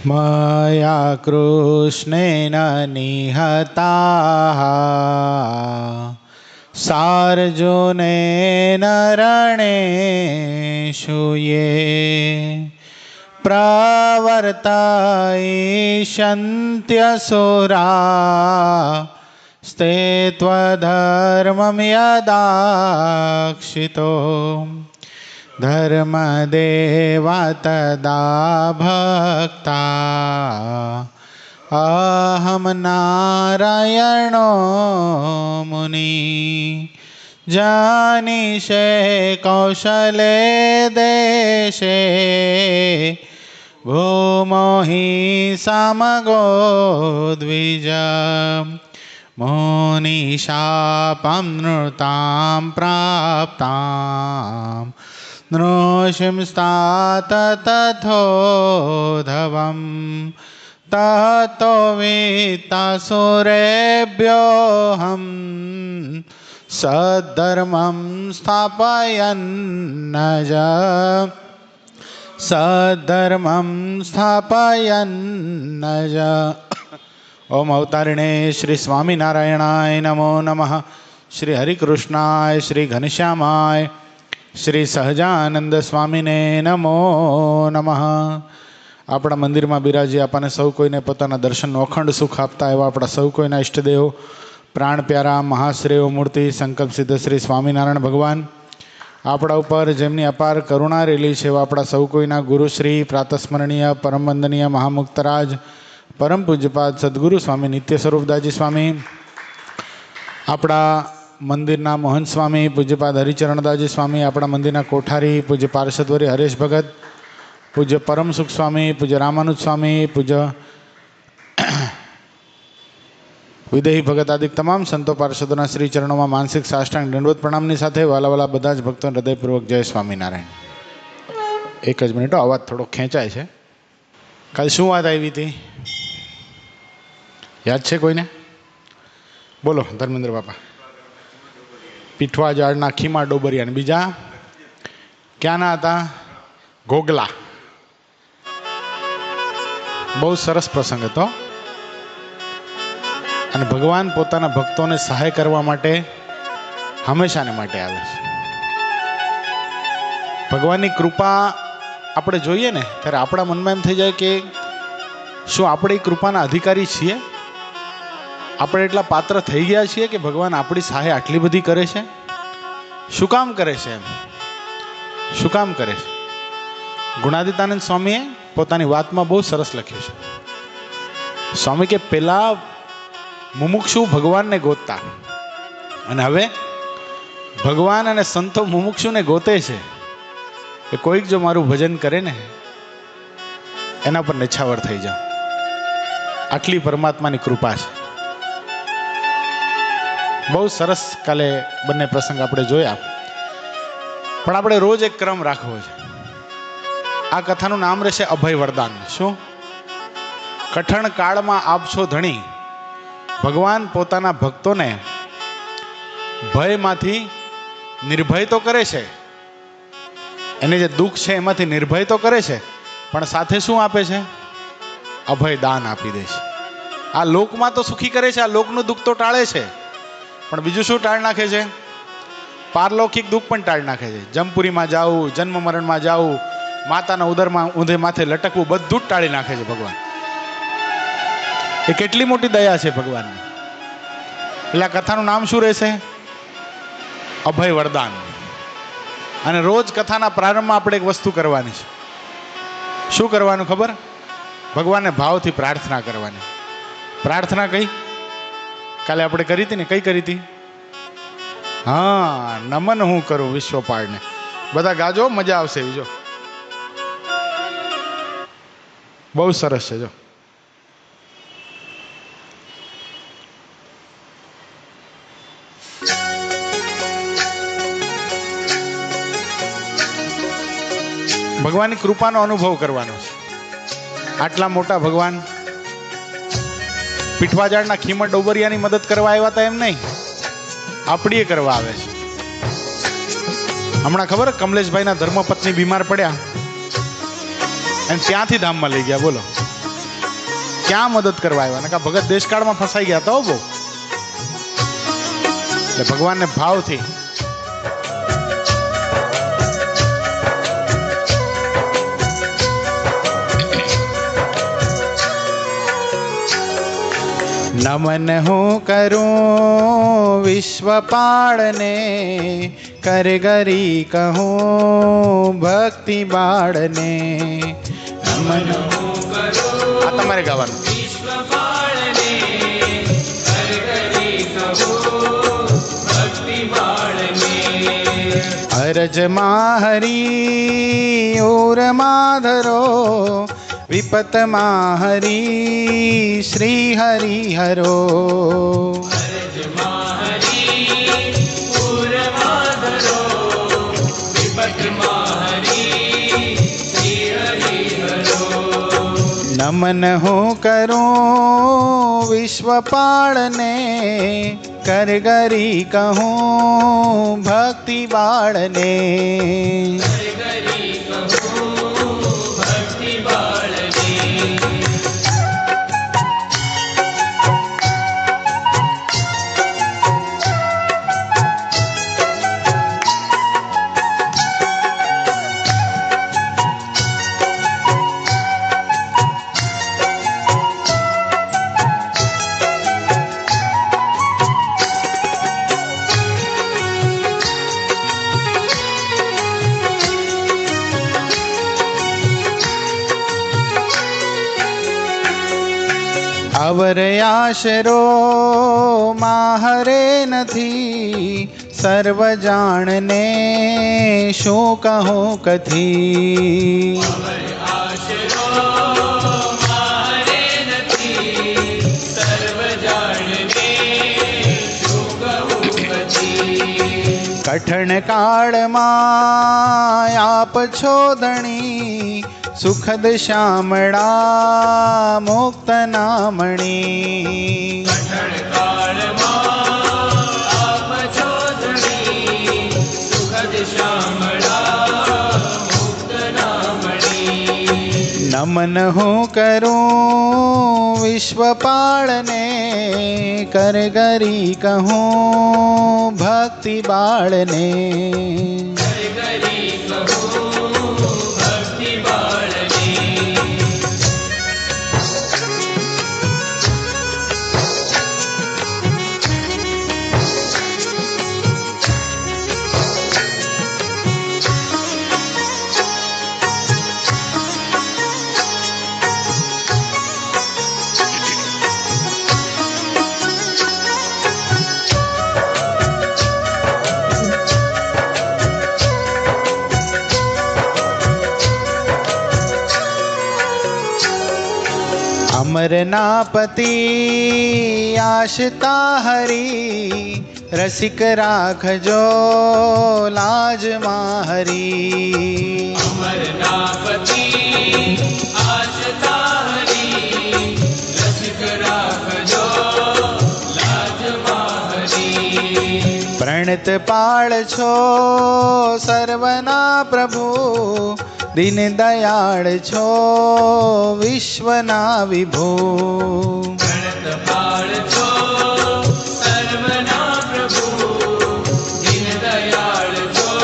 मया कृष्णेन निहताः सार्जुनेन रणेषु ये प्रवर्तयिष्यन्त्यसुरा स्ते त्वधर्मं यदाक्षितो धर्मदेवा तदा भक्ता अहं नारायणो मुनि जानीषे कौशले देशे भूमो हि समगो द्विज मुनिशापं नृतां प्राप्तां नृसिंस्तात तथोधवम् ततो वित्तासुरेभ्योऽहं सद्धर्मं स्थापयन्नज सद्धर्मं स्थापयन्नज। ओम अवतारिणे श्री स्वामीनारायणाय नमो नमः। श्री हरिकृष्णाय श्री घनश्यामाय श्री सहजानंद स्वामीने नमो नमः। આપણા મંદિરમાં બિરાજી આપણને સૌ કોઈને પોતાના દર્શનનું અખંડ સુખ આપતા એવા આપણા સૌ કોઈના ઈષ્ટદેવ પ્રાણ પ્યારા મહાશ્રેયો મૂર્તિ સંકલ્પ સિદ્ધ શ્રી સ્વામિનારાયણ ભગવાન આપણા ઉપર જેમની અપાર કરુણા રેલી છે એવા આપણા સૌ કોઈના ગુરુશ્રી પ્રાતસ્મરણીય પરમ વંદનીય મહામુક્તરાજ પરમ પૂજ્યપાદ સદગુરુ સ્વામી નિત્ય સ્વરૂપદાસજી સ્વામી, આપણા મંદિરના મોહન સ્વામી પૂજ્યપાદ હરિચરણદાસજી સ્વામી, આપણા મંદિરના કોઠારી પૂજ્ય પાર્ષદવરી હરેશ ભગત, પૂજ્ય પરમ સુખ સ્વામી, પૂજ્ય રામાનુજ સ્વામી, પૂજ્ય વિદેહી ભગત આદિ તમામ સંતો પાર્ષદોના શ્રી ચરણોમાં માનસિક સાષ્ટાંગ દંડવત પ્રણામની સાથે વાલા બધા જ ભક્તોને હૃદયપૂર્વક જય સ્વામિનારાયણ. એક જ મિનિટો, અવાજ થોડો ખેંચાય છે. કાલે શું વાત આવી હતી યાદ છે કોઈને? બોલો ધર્મેન્દ્ર બાપા. પીઠવા ઝાડના ખીમા ડોબરિયા, બીજા ક્યાંના હતા? ઘોગલા. બહુ સરસ પ્રસંગ હતો. અને ભગવાન પોતાના ભક્તોને સહાય કરવા માટે હંમેશાને માટે આવે છે. ભગવાનની કૃપા આપણે જોઈએ ને ત્યારે આપણા મનમાં એમ થઈ જાય કે શું આપણે એ કૃપાના અધિકારી છીએ? આપણે એટલા પાત્ર થઈ ગયા છીએ કે ભગવાન આપણી સહાય આટલી બધી કરે છે? શું કામ કરે છે? એમ શું કામ કરે છે? ગુણાદિતાનંદ સ્વામીએ પોતાની વાતમાં બહુ સરસ લખ્યું છે. સ્વામી કે પેલા મુમુક્ષુ ભગવાનને ગોતતા અને હવે ભગવાન અને સંતો મુમુક્ષુને ગોતે છે કે કોઈક જો મારું ભજન કરે ને એના પર નિછાવર થઈ જાઉં. આટલી પરમાત્માની કૃપા છે. બહુ સરસ કાલે બંને પ્રસંગ આપણે જોયા, પણ આપણે રોજ એક ક્રમ રાખવો છે. આ કથાનું નામ રહેશે અભય વરદાન. શું? કઠણ કાળમાં આપશો ધણી. ભગવાન પોતાના ભક્તોને ભયમાંથી નિર્ભય તો કરે છે, એને જે દુઃખ છે એમાંથી નિર્ભય તો કરે છે, પણ સાથે શું આપે છે? અભય દાન આપી દે છે. આ લોકમાં તો સુખી કરે છે, આ લોકનું દુઃખ તો ટાળે છે, પણ બીજું શું ટાળ નાખે છે? પારલૌકિક દુઃખ પણ ટાળ નાખે છે. જમપુરીમાં જાવું, જન્મ મરણમાં જાવું, માતાના ઉદરમાં ઊંધે માથે લટકવું, બધું જ ટાળી નાખે છે ભગવાન. એ કેટલી મોટી દયા છે ભગવાનની. એટલે આ કથાનું નામ શું રહેશે? અભય વરદાન. અને રોજ કથાના પ્રારંભમાં આપણે એક વસ્તુ કરવાની છે. શું કરવાનું ખબર? ભગવાનને ભાવથી પ્રાર્થના કરવાની. પ્રાર્થના કઈ? કાલે આપણે કરી હતી ને, કઈ કરી હતી? હા, નમન હું કરું વિશ્વપાળને. બધા ગાજો, મજા આવશે. જો બહુ સરસ છે. જો ભગવાનની કૃપાનો અનુભવ કરવાનો છે. આટલા મોટા ભગવાન પીઠવાજાળના ખીમર ડોબરિયાની મદદ કરવા આવ્યા હતા એમ નહીં, આપણીએ કરવા આવે છે. હમણાં ખબર કમલેશભાઈના ધર્મપત્ની બીમાર પડ્યા અને ત્યાંથી ધામમાં લઈ ગયા. બોલો, ક્યાં મદદ કરવા આવ્યા ને કા ભગત દેશકાળમાં ફસાઈ ગયા તો બહુ એટલે ભગવાનને ભાવથી नमन हूँ करूँ विश्वपाळने कर गरी कहूँ भक्ति बाळने नमन हूँ करूँ आ तमारे गाવાનું विश्वपाळने कर गरी कहूँ भक्ति बाळने अरज माहरी और माधरो विपत माहरी श्री हरि हरो अरज माहरी पूर माधरो विपत माहरी श्री हरि हरो नमन हूँ करूँ विश्वपाळने कर गरी कहूँ भक्ति बाळने अवर आशरो माहरे नथी सर्व जाणने शो कहो कथी अवर आशरो माहरे नथी सर्व जाणने शो कहो कथी कठण काळ मां आप छो धणी सुखद श्यामड़ा मुक्त नामणी कठण काळ आप छो धणी सुखद श्यामड़ा मुक्त नामणी नमन हूँ करूँ विश्वपाळने कर गरी कहूँ भक्ति बाळने कर गरी कहूँ भक्ति बाळने अमरनापति आशता हरी रसिक राखजो लाज माहरी अमरनापति आशता हरी रसिक राखजो लाज माहरी प्रणत पाळ छो सर्वना प्रभु दीन दयाळ छो विश्वना विभो प्रणत पाळ छो सर्वना प्रभु दीन दयाळ छो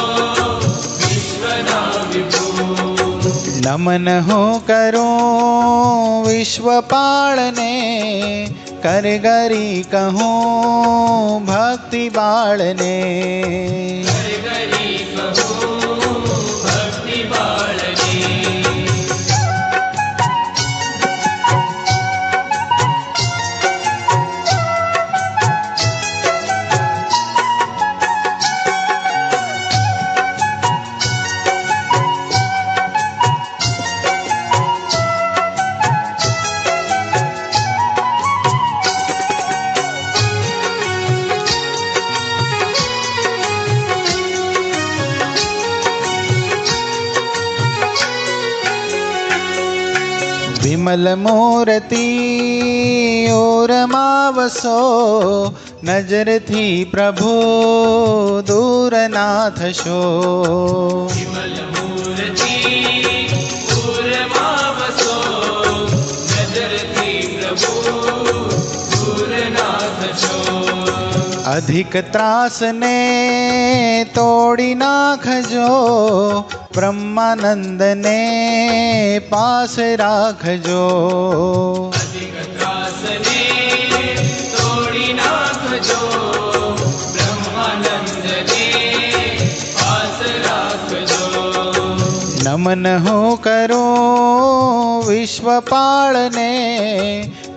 विश्वना विभो नमन हूँ करूँ विश्वपाळने कर गरी कहूँ भक्ति बाळने कर गरी कहूँ भक्ति बाळने विमल मूर्ति और मावसो नजर थी प्रभु दूर नाथ शो विमल मूर्ति और मावसो नजर थी અધિક ત્રાસને તોડી નાખજો, બ્રહ્માનંદને પાસ રાખજો. અધિક ત્રાસને તોડી નાખજો, બ્રહ્માનંદને પાસ રાખજો. નમન હું કરું વિશ્વપાળને,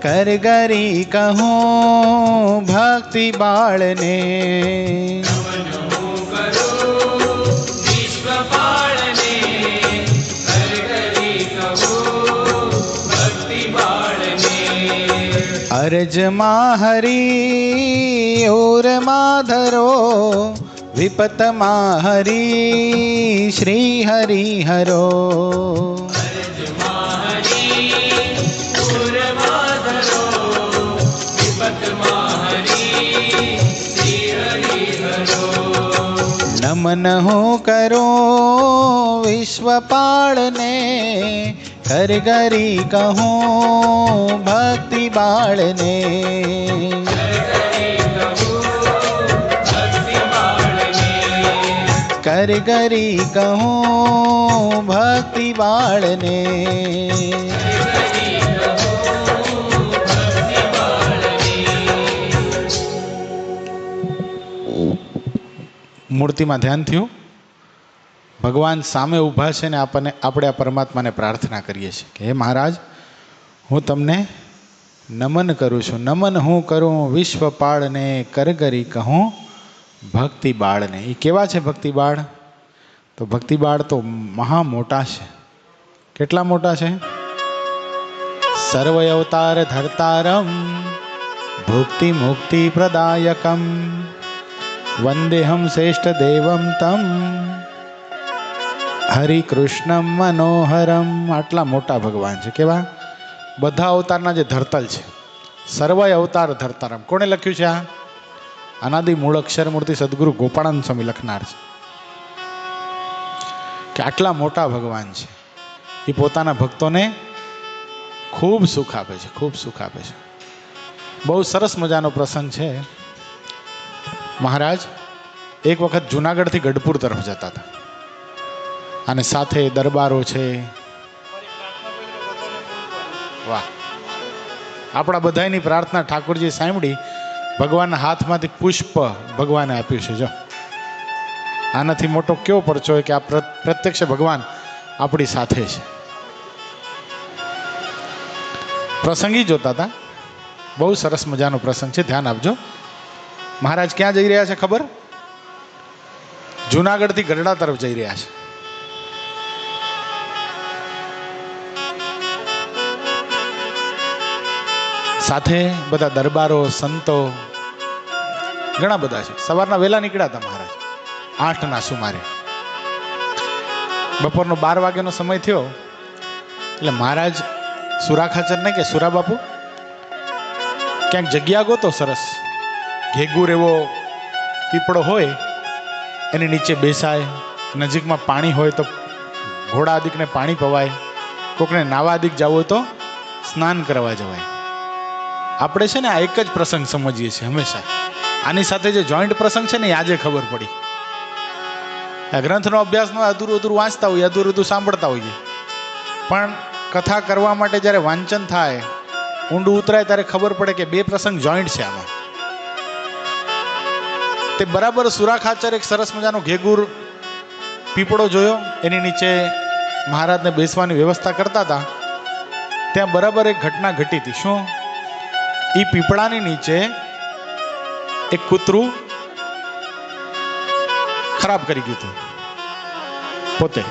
કરગરી કહું ભક્તિ બાળને. નમન હું કરું વિશ્વપાળને, કરગરી કહું ભક્તિ બાળને. અરજમાં હરી ઓરમાં ધરો, વિપતમાં હરી શ્રી હરિ હરો. અરજમાં હરી પૂરમાં ધરો, વિપતમાં હરી શ્રી હરિ હરો. નમન હું કરું વિશ્વપાળને, કરગરી કહું ભક્તિ બાળને. કરગરી કહું ભક્તિ બાળને. મૂર્તિમાં ધ્યાન થયું. ભગવાન સામે ઊભા છે ને આપણે આ પરમાત્માને પ્રાર્થના કરીએ છીએ કે હે મહારાજ, હું તમને નમન કરું છું. નમન હું કરું વિશ્વપાળને, કરગરી કહું ભક્તિ બાળને. એ કેવા છે ભક્તિ બાળ? તો ભક્તિ બાળ તો મહા મોટા છે. કેટલા મોટા છે? સર્વ અવતાર ધરતારમ, ભુક્તિ મુક્તિ પ્રદાયકમ, વંદેહમ શ્રેષ્ઠ દેવમ તમ, હરિ કૃષ્ણમ મનોહરમ. આટલા મોટા ભગવાન છે. કેવા? બધા અવતારના જે ધરતલ છે. સર્વ અવતાર ધરતારમ. કોણે લખ્યું છે આ? અનાદિ મૂળ અક્ષર મૂર્તિ સદગુરુ ગોપાળાનંદ સ્વામી લખનાર છે કે આટલા મોટા ભગવાન છે. એ પોતાના ભક્તોને ખૂબ સુખ આપે છે, ખૂબ સુખ આપે છે. બહુ સરસ મજાનો પ્રસંગ છે. મહારાજ એક વખત જુનાગઢથી ગઢપુર તરફ જતા હતા અને સાથે દરબારો છે. વાહ! આપણા બધાની પ્રાર્થના ઠાકોરજી સાંભળી, ભગવાનના હાથમાંથી પુષ્પ ભગવાને આપ્યું છે. જો આનાથી મોટો કેવો પરચો હોય કે આ પ્રત્યક્ષ ભગવાન આપણી સાથે છે. પ્રસંગી જોતા હતા. બહુ સરસ મજાનો પ્રસંગ છે, ધ્યાન આપજો. મહારાજ ક્યાં જઈ રહ્યા છે ખબર? જુનાગઢથી ગઢડા તરફ જઈ રહ્યા છે. સાથે બધા દરબારો, સંતો ઘણા બધા છે. સવારના વહેલા નીકળ્યા હતા મહારાજ, 8ના સુમારે. બપોરનો 12 વાગ્યાનો સમય થયો એટલે મહારાજ સુરાખાચર ને કે સુરા બાપુ ક્યાંક જગ્યા ગોતો સરસ, ઘેગુર એવો પીપળો હોય એની નીચે બેસાય, નજીકમાં પાણી હોય તો ઘોડા આદિકને પાણી પવાય, કોકને નાવા આદિક જવું હોય તો સ્નાન કરવા જવાય. આપણે છે ને આ એક જ પ્રસંગ સમજીએ છીએ હંમેશા. આની સાથે જે જોઈન્ટ પ્રસંગ છે ને એ આજે ખબર પડી. આ ગ્રંથનો અભ્યાસનો અધૂરું વાંચતા હોઈએ, અધૂરું સાંભળતા હોઈએ, પણ કથા કરવા માટે જ્યારે વાંચન થાય, ઊંડું ઉતરાય ત્યારે ખબર પડે કે બે પ્રસંગ જોઈન્ટ છે આમાં. તે બરાબર સુરાખાચર એક સરસ મજાનો ઘેગુર પીપળો જોયો, એની નીચે મહારાજને બેસવાની વ્યવસ્થા કરતા હતા. ત્યાં બરાબર એક ઘટના ઘટી હતી. શું? એ પીપળાની નીચે એક કૂતરું ખરાબ કરી ગયું હતું. પોતે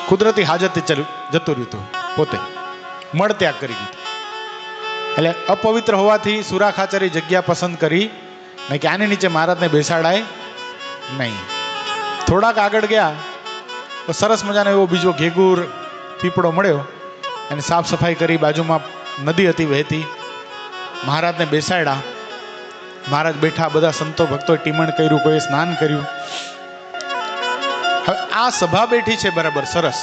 કુદરતી હાજતે જતું રહ્યું હતું, પોતે મળત્યાગ કરી ગયું. એટલે અપવિત્ર હોવાથી સુરાખાચરે જગ્યા પસંદ કરી ને કે આની નીચે મહારાજને બેસાડાય નહીં. થોડાક આગળ ગયા તો સરસ મજાનો એવો બીજો ઘેગુર પીપળો મળ્યો. એની સાફ સફાઈ કરી, બાજુમાં નદી હતી વહેતી, મહારાજને બેસાડ્યા. મહારાજ બેઠા, બધા સંતો ભક્તોએ ટીમણ કર્યું, કોઈએ સ્નાન કર્યું. હવે આ સભા બેઠી છે બરાબર સરસ,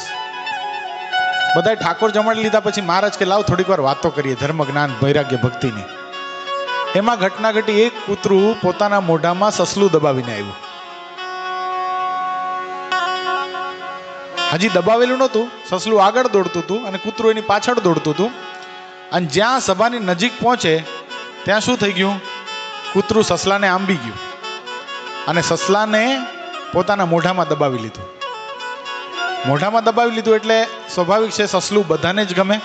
બધાએ ઠાકોર જમાડી લીધા. પછી મહારાજ કે લાવ થોડીક વાર વાતો કરીએ ધર્મ જ્ઞાન વૈરાગ્ય ભક્તિની. એમાં ઘટના ઘટી, એક કૂતરું પોતાના મોઢામાં સસલું દબાવીને આવ્યું. હજી દબાવેલું નહોતું, સસલું આગળ દોડતું હતું અને કૂતરું એની પાછળ દોડતું હતું. અને જ્યાં સભાની નજીક પહોંચે ત્યાં શું થઈ ગયું? કૂતરું સસલાને આંબી ગયું અને સસલાને પોતાના મોઢામાં દબાવી લીધું. મોઢામાં દબાવી લીધું એટલે સ્વાભાવિક છે, સસલું બધાને જ ગમે,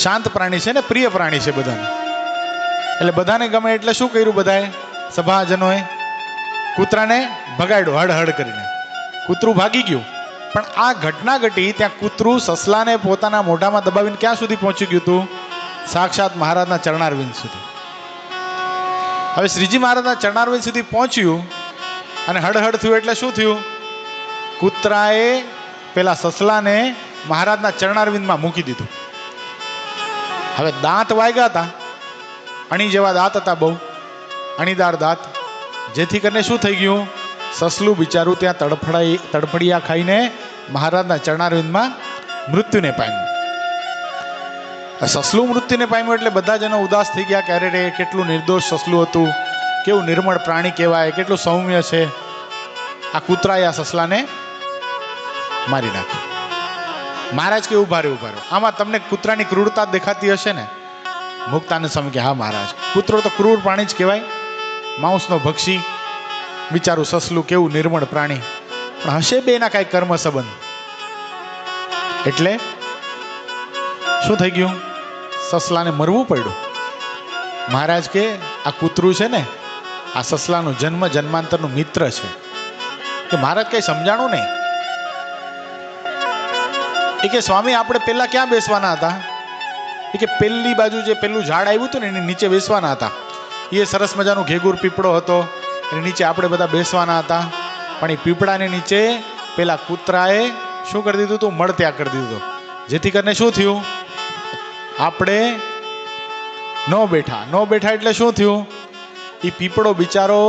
શાંત પ્રાણી છે ને, પ્રિય પ્રાણી છે બધાને, એટલે બધાને ગમે. એટલે શું કર્યું બધાએ, સભાજનોએ? કૂતરાને ભગાડ્યો હડ હડ કરીને. કૂતરું ભાગી ગયું. પણ આ ઘટના ઘટી ત્યાં કૂતરું સસલાને પોતાના મોઢામાં દબાવીને ક્યાં સુધી પહોંચી ગયું હતું? સાક્ષાત મહારાજના ચરણારવિંદ સુધી. હવે શ્રીજી મહારાજના ચરણારવિંદ સુધી પહોંચ્યું અને હડહડ થયું એટલે શું થયું? કૂતરાએ પેલા સસલાને મહારાજના ચરણારવિંદમાં મૂકી દીધું. હવે દાંત વાગ્યા હતા, અણી જેવા દાંત હતા, બહુ અણીદાર દાંત, જેથી કરીને શું થઈ ગયું? સસલું બિચારું ત્યાં તડફડિયા ખાઈને મહારાજના ચરણારવિંદમાં મૃત્યુને પામ્યું. સસલું મૃત્યુને પામ્યું એટલે બધા જનો ઉદાસ થઈ ગયા કે અરે રે, કેટલું નિર્દોષ સસલું હતું, કેવું નિર્મળ પ્રાણી કહેવાય, કેટલું સૌમ્ય છે. આ કૂતરાએ આ સસલાને મારી નાખ્યું. મહારાજ કે ઉભા રહ્યો. આમાં તમને કૂતરાની ક્રૂરતા દેખાતી હશે ને? મુક્તાનંદ સ્વામી કે હા મહારાજ, કૂતરો તો ક્રૂર પ્રાણી જ કહેવાય, માંસનો ભક્ષી. બિચારું સસલું કેવું નિર્મળ પ્રાણી, પણ હશે બે ના કાંઈ કર્મ સંબંધ. એટલે શું થઈ ગયું? સસલાને મરવું પડ્યું. મહારાજ કે આ કૂતરું છે ને, આ સસલાનું જન્મ જન્માંતરનું મિત્ર છે. કે મહારાજ કઈ સમજાણું નહીં. એ કે સ્વામી આપણે પેલા ક્યાં બેસવાના હતા? એ કે પેલી બાજુ જે પેલું ઝાડ આવ્યું હતું ને એની નીચે બેસવાના હતા. એ સરસ મજાનું ઘેગુર પીપળો હતો, એની નીચે આપણે બધા બેસવાના હતા. પણ એ પીપળાની નીચે પેલા કૂતરાએ શું કરી દીધું હતું? મળત્યાગ કરી દીધું. જેથી કરીને શું થયું? આપણે ન બેઠા એટલે શું થયું? એ પીપળો બિચારો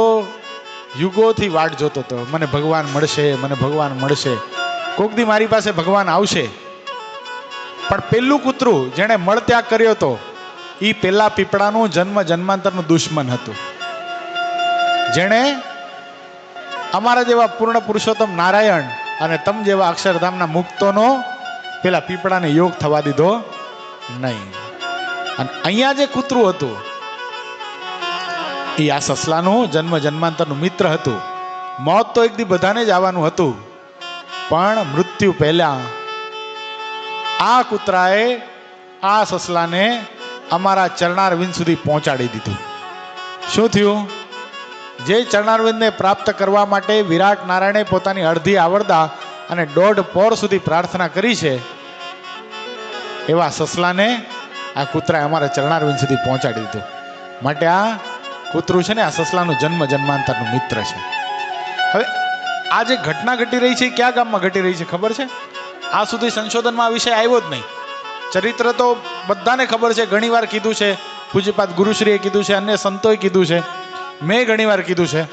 યુગોથી વાટ જોતો હતો, મને ભગવાન મળશે, મને ભગવાન મળશે, કોક દી મારી પાસે ભગવાન આવશે. પણ પેલું કૂતરું જેણે મળત્યાગ કર્યો હતો એ પેલા પીપળાનું જન્મ જન્માંતરનું દુશ્મન હતું. જેણે અમારા જેવા પૂર્ણ પુરુષોત્તમ નારાયણ અને તમ જેવા અક્ષરધામના મુક્તોનો પેલા પીપળાને યોગ થવા દીધો નહીં. અને અહીંયા જે કૂતરું હતું એ આ સસલાનું જન્મ જન્માંતરનું મિત્ર હતું. મોત તો એક દી બધાને જ આવવાનું હતું, પણ મૃત્યુ પહેલા આ કૂતરાએ આ સસલાને અમારા ચરણારવિંદ સુધી પહોંચાડી દીધું. શું થયું? જે ચરણારવિંદને પ્રાપ્ત કરવા માટે વિરાટ નારાયણે પોતાની અડધી આવરદા અને 1.5 પોર સુધી પ્રાર્થના કરી છે, એવા સસલાને આ કૂતરાએ અમારા ચરણારવિંદ સુધી પહોંચાડી દીધું. માટે આ કૂતરું છે ને, આ સસલાનું જન્મ જન્માંતરનું મિત્ર છે. હવે આ જે ઘટના ઘટી રહી છે કયા ગામમાં ઘટી રહી છે ખબર છે? આ સુધી સંશોધનમાં આ વિષય આવ્યો જ નહીં. ચરિત્ર તો બધાને ખબર છે, ઘણી વાર કીધું છે, પૂજ્યપાદ ગુરુશ્રીએ કીધું છે, અન્ય સંતોએ કીધું છે, મેં ઘણી વાર કીધું છે.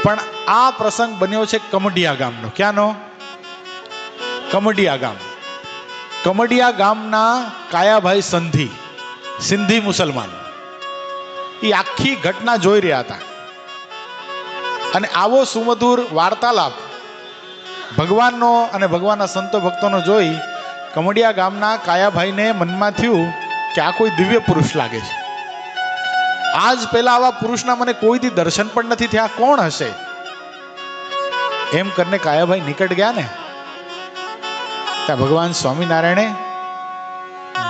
પણ આ પ્રસંગ બન્યો છે કમડિયા ગામનો. ક્યાંનો? કમડિયા ગામ. કમડિયા ગામના કાયાભાઈ સંધી, સિંધી મુસલમાન, એ આખી ઘટના જોઈ રહ્યા હતા. અને આવો સુમધુર વાર્તાલાપ ભગવાનનો અને ભગવાનના સંતો ભક્તોનો જોઈ કમડિયા ગામના કાયાભાઈને મનમાં થયું કે આ કોઈ દિવ્ય પુરુષ લાગે છે. આજ પહેલા આવા પુરુષના મને કોઈથી દર્શન પણ નથી થયા, કોણ હશે? એમ કરીને કાયાભાઈ નીકળ ગયા ને, ત્યાં ભગવાન સ્વામિનારાયણે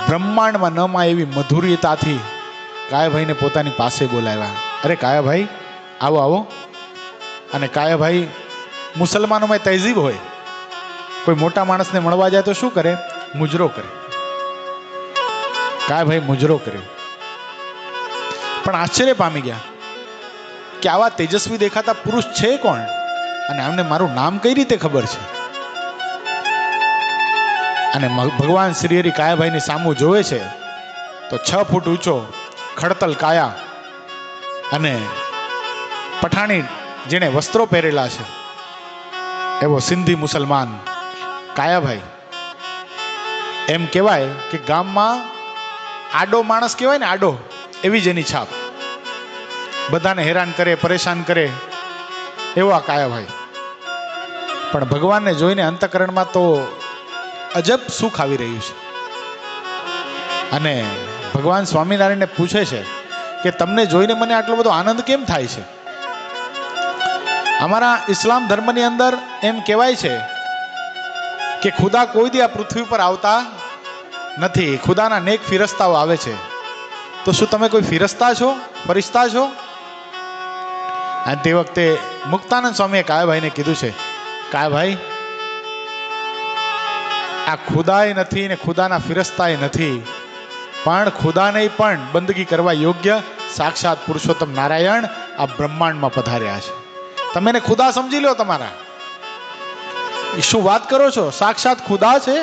બ્રહ્માંડમાં ન માં એવી મધુરતાથી કાયાભાઈને પોતાની પાસે બોલાવ્યા. અરે કાયાભાઈ, આવો આવો. અને કાયાભાઈ મુસલમાનોમાં તહેજીબ હોય, કોઈ મોટા માણસને મળવા જાય તો શું કરે? મુજરો કરે. કાયાભાઈ મુજરો કર્યો. પણ આશ્ચર્ય પામી ગયા કે આવા તેજસ્વી દેખાતા પુરુષ છે કોણ, અને આમને મારું નામ કઈ રીતે ખબર છે? અને ભગવાન શ્રી હરિ કાયાભાઈની સામું જોવે છે તો 6 ફૂટ ઊંચો, ખડતલ કાયા અને પઠાણી જેણે વસ્ત્રો પહેરેલા છે એવો સિંધી મુસલમાન કાયાભાઈ. એમ કહેવાય કે ગામમાં આડો માણસ કહેવાય ને, આડો એવી જ એની છાપ. બધાને હેરાન કરે, પરેશાન કરે, એવો આ કાયાભાઈ. પણ ભગવાનને જોઈને અંતઃકરણમાં તો અજબ સુખ આવી રહ્યું છે. અને ભગવાન સ્વામિનારાયણને પૂછે છે કે તમને જોઈને મને આટલો બધો આનંદ કેમ થાય છે? અમારા ઇસ્લામ ધર્મની અંદર એમ કહેવાય છે કે ખુદા કોઈ દી આ પૃથ્વી પર આવતા નથી, ખુદાના નેક ફિરસ્તાઓ આવે છે. તો શું તમે કોઈ ફિરસ્તા છો, ફરિશ્તા છો? અને તે વખતે મુક્તાનંદ સ્વામીએ કાયાભાઈને કીધું છે, કાયાભાઈ, આ ખુદાય નથી ને ખુદાના ફિરસ્તાય નથી, પણ ખુદાને પણ બંદગી કરવા યોગ્ય સાક્ષાત પુરુષોત્તમ નારાયણ આ બ્રહ્માંડમાં પધાર્યા છે. તમે એને ખુદા સમજી લો તમારા. શું વાત કરો છો? સાક્ષાત ખુદા છે?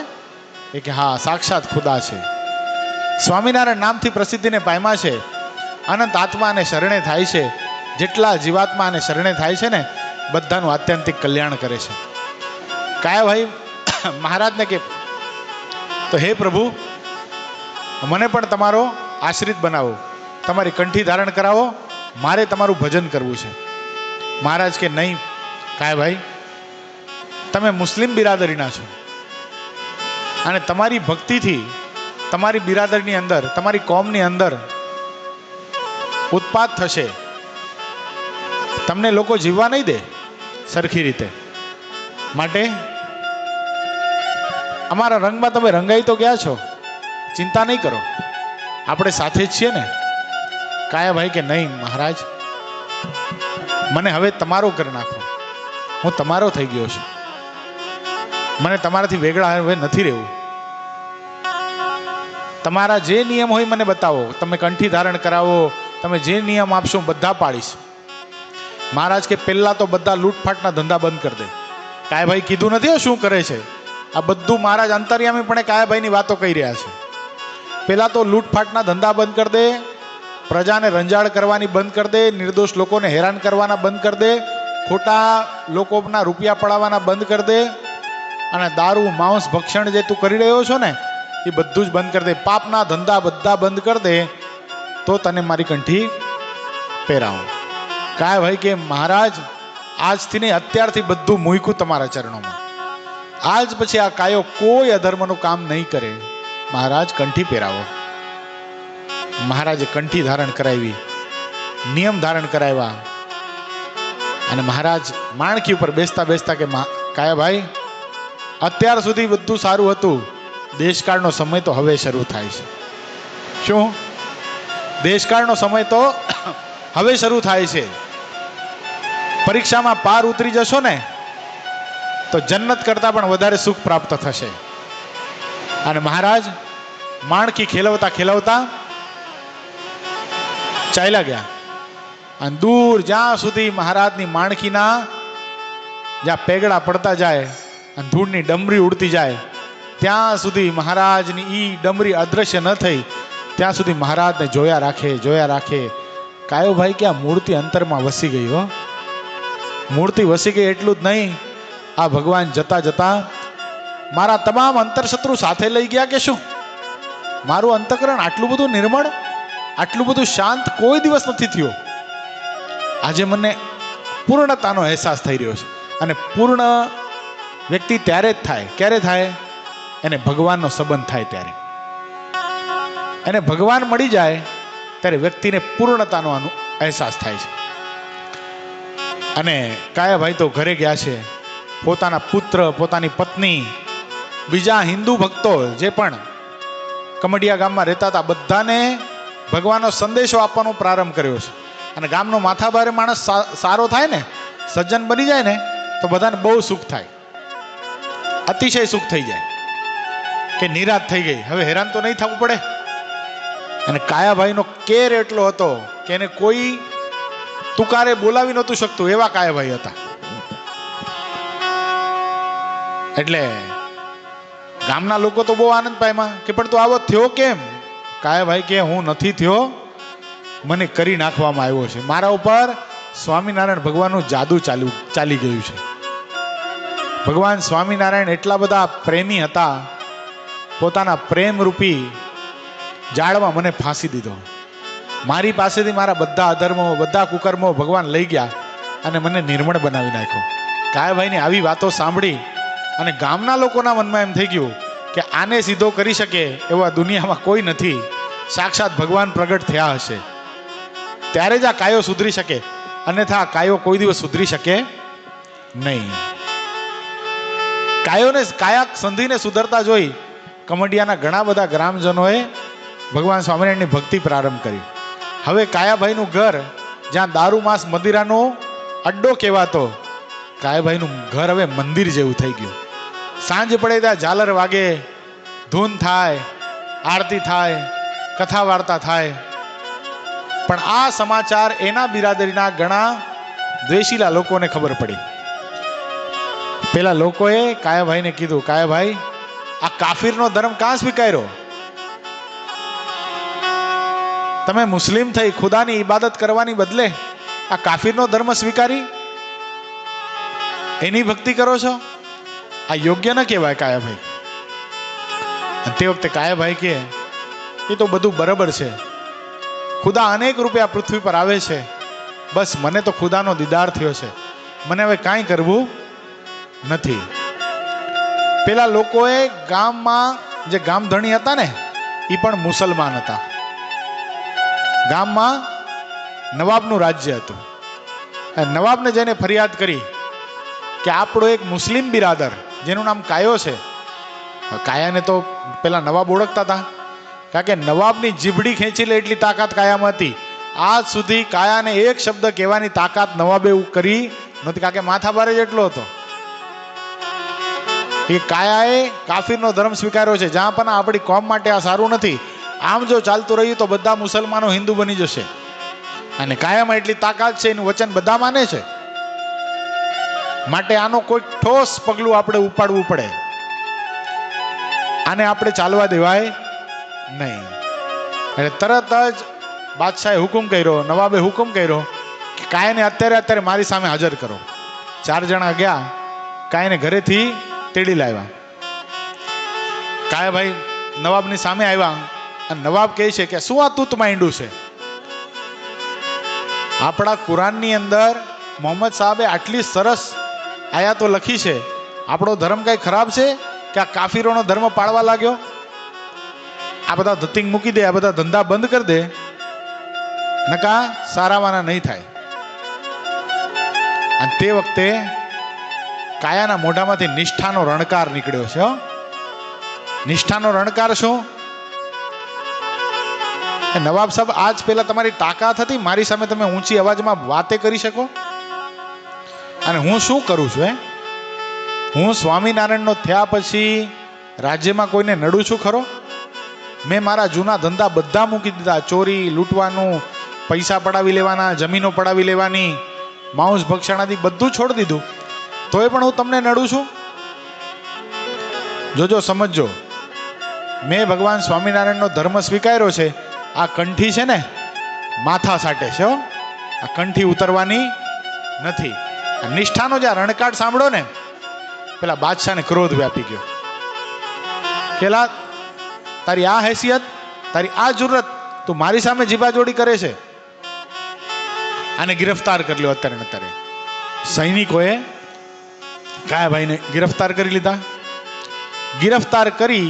એ કે હા, સાક્ષાત ખુદા છે. સ્વામિનારાયણ નામથી પ્રસિદ્ધિને પામ્યા છે. અનંત આત્માને શરણે થાય છે. જેટલા જીવાત્માને શરણે થાય છે ને, બધાનું આત્યંતિક કલ્યાણ કરે છે. કાયાભાઈ મહારાજને કે, તો હે પ્રભુ, મને પણ તમારો આશ્રિત બનાવો, તમારી કંઠી ધારણ કરાવો, મારે તમારું ભજન કરવું છે. મહારાજ કે નહીં કાયાભાઈ, તમે મુસ્લિમ બિરાદરીના છો અને તમારી ભક્તિથી તમારી બિરાદરની અંદર, તમારી કોમની અંદર ઉત્પાત થશે. તમને લોકો જીવવા નહીં દે સરખી રીતે. માટે અમારા રંગમાં તમે રંગાઈ તો ગયા છો, ચિંતા નહીં કરો, આપણે સાથે જ છીએ ને. કાયાભાઈ કે નહીં મહારાજ, મને હવે તમારો કરી નાખો, હું તમારો થઈ ગયો છું, મને તમારાથી વેગળા હવે નથી રહેવું. તમારા જે નિયમ હોય મને બતાવો, તમે કંઠી ધારણ કરાવો, તમે જે નિયમ આપશો બધા પાડીશ. મહારાજ કે પહેલા તો બધા લૂંટફાટના ધંધા બંધ કરી દે. કાયાભાઈ કીધું નથી શું કરે છે, આ બધું મહારાજ અંતર્યામી પણ કાયાભાઈની વાતો કહી રહ્યા છે. પહેલા તો લૂંટફાટના ધંધા બંધ કરી દે, પ્રજાને રંજાડ કરવાની બંધ કરી દે, નિર્દોષ લોકોને હેરાન કરવાના બંધ કરી દે, ખોટા લોકોના રૂપિયા પડાવવાના બંધ કરી દે, અને દારૂ માંસ ભક્ષણ જે તું કરી રહ્યો છો ને એ બધું જ બંધ કરી દે. પાપના ધંધા બધા બંધ કરી દે, તો તને મારી કંઠી પહેરાવું. કાયાભાઈ કે મહારાજ, આજથી નહીં, અત્યારથી બધું મૂક્યું તમારા ચરણોમાં. આજ પછી આ કાયો કોઈ અધર્મનું કામ નહીં કરે. મહારાજ કંઠી પહેરાવો. મહારાજે કંઠી ધારણ કરાવી, નિયમ ધારણ કરાવ્યા. અને મહારાજ માણકી ઉપર બેસતા બેસતા કે કાયાભાઈ, અત્યાર સુધી બધું સારું હતું, દેશકાળનો સમય તો હવે શરૂ થાય છે. શું? દેશકાળનો સમય તો હવે શરૂ થાય છે. પરીક્ષામાં પાર ઉતરી જશો ને તો જન્નત કરતા પણ વધારે સુખ પ્રાપ્ત થશે. અને મહારાજ માણકી ખેલવતા ખેલવતા ચાલ્યા ગયા. અને દૂર જ્યાં સુધી મહારાજની માણકીના જ્યાં પેગડા પડતા જાય અને ધૂળની ડમરી ઉડતી જાય, ત્યાં સુધી મહારાજની ઈ ડમરી અદ્રશ્ય ન થઈ ત્યાં સુધી મહારાજને જોયા રાખે, જોયા રાખે. કાયોભાઈ કે આ મૂર્તિ અંતરમાં વસી ગઈ હો. મૂર્તિ વસી ગઈ એટલું જ નહીં, આ ભગવાન જતા જતા મારા તમામ અંતરશત્રુ સાથે લઈ ગયા કે શું? મારું અંતઃકરણ આટલું બધું નિર્મળ, આટલું બધું શાંત કોઈ દિવસ નથી થયો. આજે મને પૂર્ણતાનો અહેસાસ થઈ રહ્યો છે. અને પૂર્ણ વ્યક્તિ ત્યારે જ થાય, ક્યારે થાય? એને ભગવાનનો સંબંધ થાય ત્યારે. એને ભગવાન મળી જાય ત્યારે વ્યક્તિને પૂર્ણતાનો અહેસાસ થાય છે. અને કાયાભાઈ તો ઘરે ગયા છે. પોતાના પુત્ર, પોતાની પત્ની, બીજા હિન્દુ ભક્તો જે પણ કમડિયા ગામમાં રહેતા હતા, બધાને ભગવાનનો સંદેશો આપવાનો પ્રારંભ કર્યો છે. અને ગામનો માથાભારે માણસ સારો થાય ને, સજ્જન બની જાય ને, તો બધાને બહુ સુખ થાય, અતિશય સુખ થઈ જાય કે નિરાશ થઈ ગઈ, હવે હેરાન તો નહીં થવું પડે. અને કાયાભાઈનો કેર એટલો હતો કે એને કોઈ તુકારે બોલાવી નહોતું શકતું, એવા કાયાભાઈ હતા. એટલે ગામના લોકો તો બહુ આનંદ પામ્યા કે પણ તું આવો થયો કેમ? કાયાભાઈ કે હું નથી થયો, મને કરી નાખવામાં આવ્યો છે. મારા ઉપર સ્વામિનારાયણ ભગવાનનું જાદુ ચાલી ગયું છે. ભગવાન સ્વામિનારાયણ એટલા બધા પ્રેમી હતા, પોતાના પ્રેમ રૂપી જાળમાં મને ફાંસી દીધો. મારી પાસેથી મારા બધા અધર્મો, બધા કુકર્મો ભગવાન લઈ ગયા અને મને નિર્મળ બનાવી નાખ્યો. કાયાભાઈની આવી વાતો સાંભળી અને ગામના લોકોના મનમાં એમ થઈ ગયું કે આને સીધો કરી શકે એવા દુનિયામાં કોઈ નથી. સાક્ષાત ભગવાન પ્રગટ થયા હશે ત્યારે જ આ કાયો સુધરી શકે, અન્યથા આ કાયો કોઈ દિવસ સુધરી શકે નહીં. કાયા સંધિને સુધરતા જોઈ કમડિયાના ઘણા બધા ગ્રામજનોએ ભગવાન સ્વામિનારાયણની ભક્તિ પ્રારંભ કરી. હવે કાયાભાઈનું ઘર જ્યાં દારૂ માંસ મદિરાનો અડ્ડો કહેવાતો, કાયાભાઈનું ઘર હવે મંદિર જેવું થઈ ગયું. સાંજ પડે ત્યાં ઝાલર વાગે, ધૂન થાય, આરતી થાય, કથા વાર્તા થાય. પણ આ સમાચાર એના બિરાદરીના ઘણા દ્વેષીલા લોકોને ખબર પડી. પેલા લોકોએ કાયાભાઈને કીધું, કાયાભાઈ આ કાફીરનો ધર્મ કાં સ્વીકાર્યો? તમે મુસ્લિમ થઈ ખુદાની ઇબાદત કરવાની બદલે આ કાફીરનો ધર્મ સ્વીકારી એની ભક્તિ કરો છો? આ યોગ્ય ન કહેવાય કાયાભાઈ. તે વખતે કાયાભાઈ કે એ તો બધું બરાબર છે, ખુદા અનેક રૂપે આ પૃથ્વી પર આવે છે, બસ મને તો ખુદાનો દીદાર થયો છે, મને હવે કાંઈ કરવું નથી. પેલા લોકોએ ગામમાં જે ગામધણી હતા ને એ પણ મુસલમાન હતા. ગામમાં નવાબનું રાજ્ય હતું. નવાબને જઈને ફરિયાદ કરી કે આપણો એક મુસ્લિમ બિરાદર જેનું નામ કાયો છે. કાયાને તો પેલા નવાબ ઓળખતા હતા, કારણ કે નવાબની જીભડી ખેંચી લે એટલી તાકાત કાયામાં હતી. આજ સુધી કાયાને એક શબ્દ કહેવાની તાકાત નવાબે કરી નહોતી, કારણ કે માથા ભારે જેટલો હતો. એ કાયાએ કાફીરનો ધર્મ સ્વીકાર્યો છે. જ્યાં પણ આપણી કોમ માટે આ સારું નથી. આમ જો ચાલતું રહ્યું તો બધા મુસલમાનો હિન્દુ બની જશે. અને કાયામાં એટલી તાકાત છે, એનું વચન બધા માને છે. માટે આનો કોઈ ઠોસ પગલું આપણે ઉપાડવું પડે. આને આપણે ચાલવા દેવાય નહીં. એટલે તરત જ બાદશાહે હુકમ કર્યો, નવાબે હુકમ કર્યો કે કાયાને અત્યારે મારી સામે હાજર કરો. 4 જણા ગયા, કાયાને ઘરેથી તેડી લાવ્યા. કાયાભાઈ નવાબની સામે આવ્યા અને નવાબ કહે છે કે શું આ તૂત માંડ્યું છે? આપણા કુરાનની અંદર મોહમ્મદ સાહેબે આટલી સરસ આયાતો લખી છે. આપણો ધર્મ કઈ ખરાબ છે કે આ કાફીરોનો ધર્મ પાળવા લાગ્યો? આ બધા ધતિંગ મૂકી દે, આ બધા ધંધા બંધ કરી દે, નકા સારાવાના નહીં થાય. અને તે વખતે કાયાના મોઢામાંથી નિષ્ઠાનો રણકાર નીકળ્યો છે. નિષ્ઠાનો રણકાર શું? નવાબ સાહેબ, આજ પહેલા તમારી તાકાત હતી, મારી સામે તમે ઊંચી અવાજમાં વાતે કરી શકો? અને હું શું કરું છું? હું સ્વામિનારાયણનો થયા પછી રાજ્યમાં કોઈને નડું છું ખરો? મેં મારા જૂના ધંધા બધા મૂકી દીધા. ચોરી, લૂંટવાનું, પૈસા પડાવી લેવાના, જમીનો પડાવી લેવાની, માંસ ભક્ષણાથી બધું છોડી દીધું. તોય પણ હું તમને નડું છું? જોજો, સમજજો, મેં ભગવાન સ્વામિનારાયણનો ધર્મ સ્વીકાર્યો છે. આ કંઠી છે ને માથા સાટે છે. આ કંઠી ઉતરવાની નથી. નિષ્ઠાનો જે રણકાટ સાંભળો ને, પેલા બાદશાહને ક્રોધ વ્યાપી ગયો. પેલા તારી આ હેસિયત, તારી આ જુરત, તું મારી સામે જીબાજોડી કરે છે? આને ગિરફતાર કરી લ્યો અત્યારે. સૈનિકોએ કાયાભાઈને ગિરફતાર કરી લીધા. ગિરફતાર કરી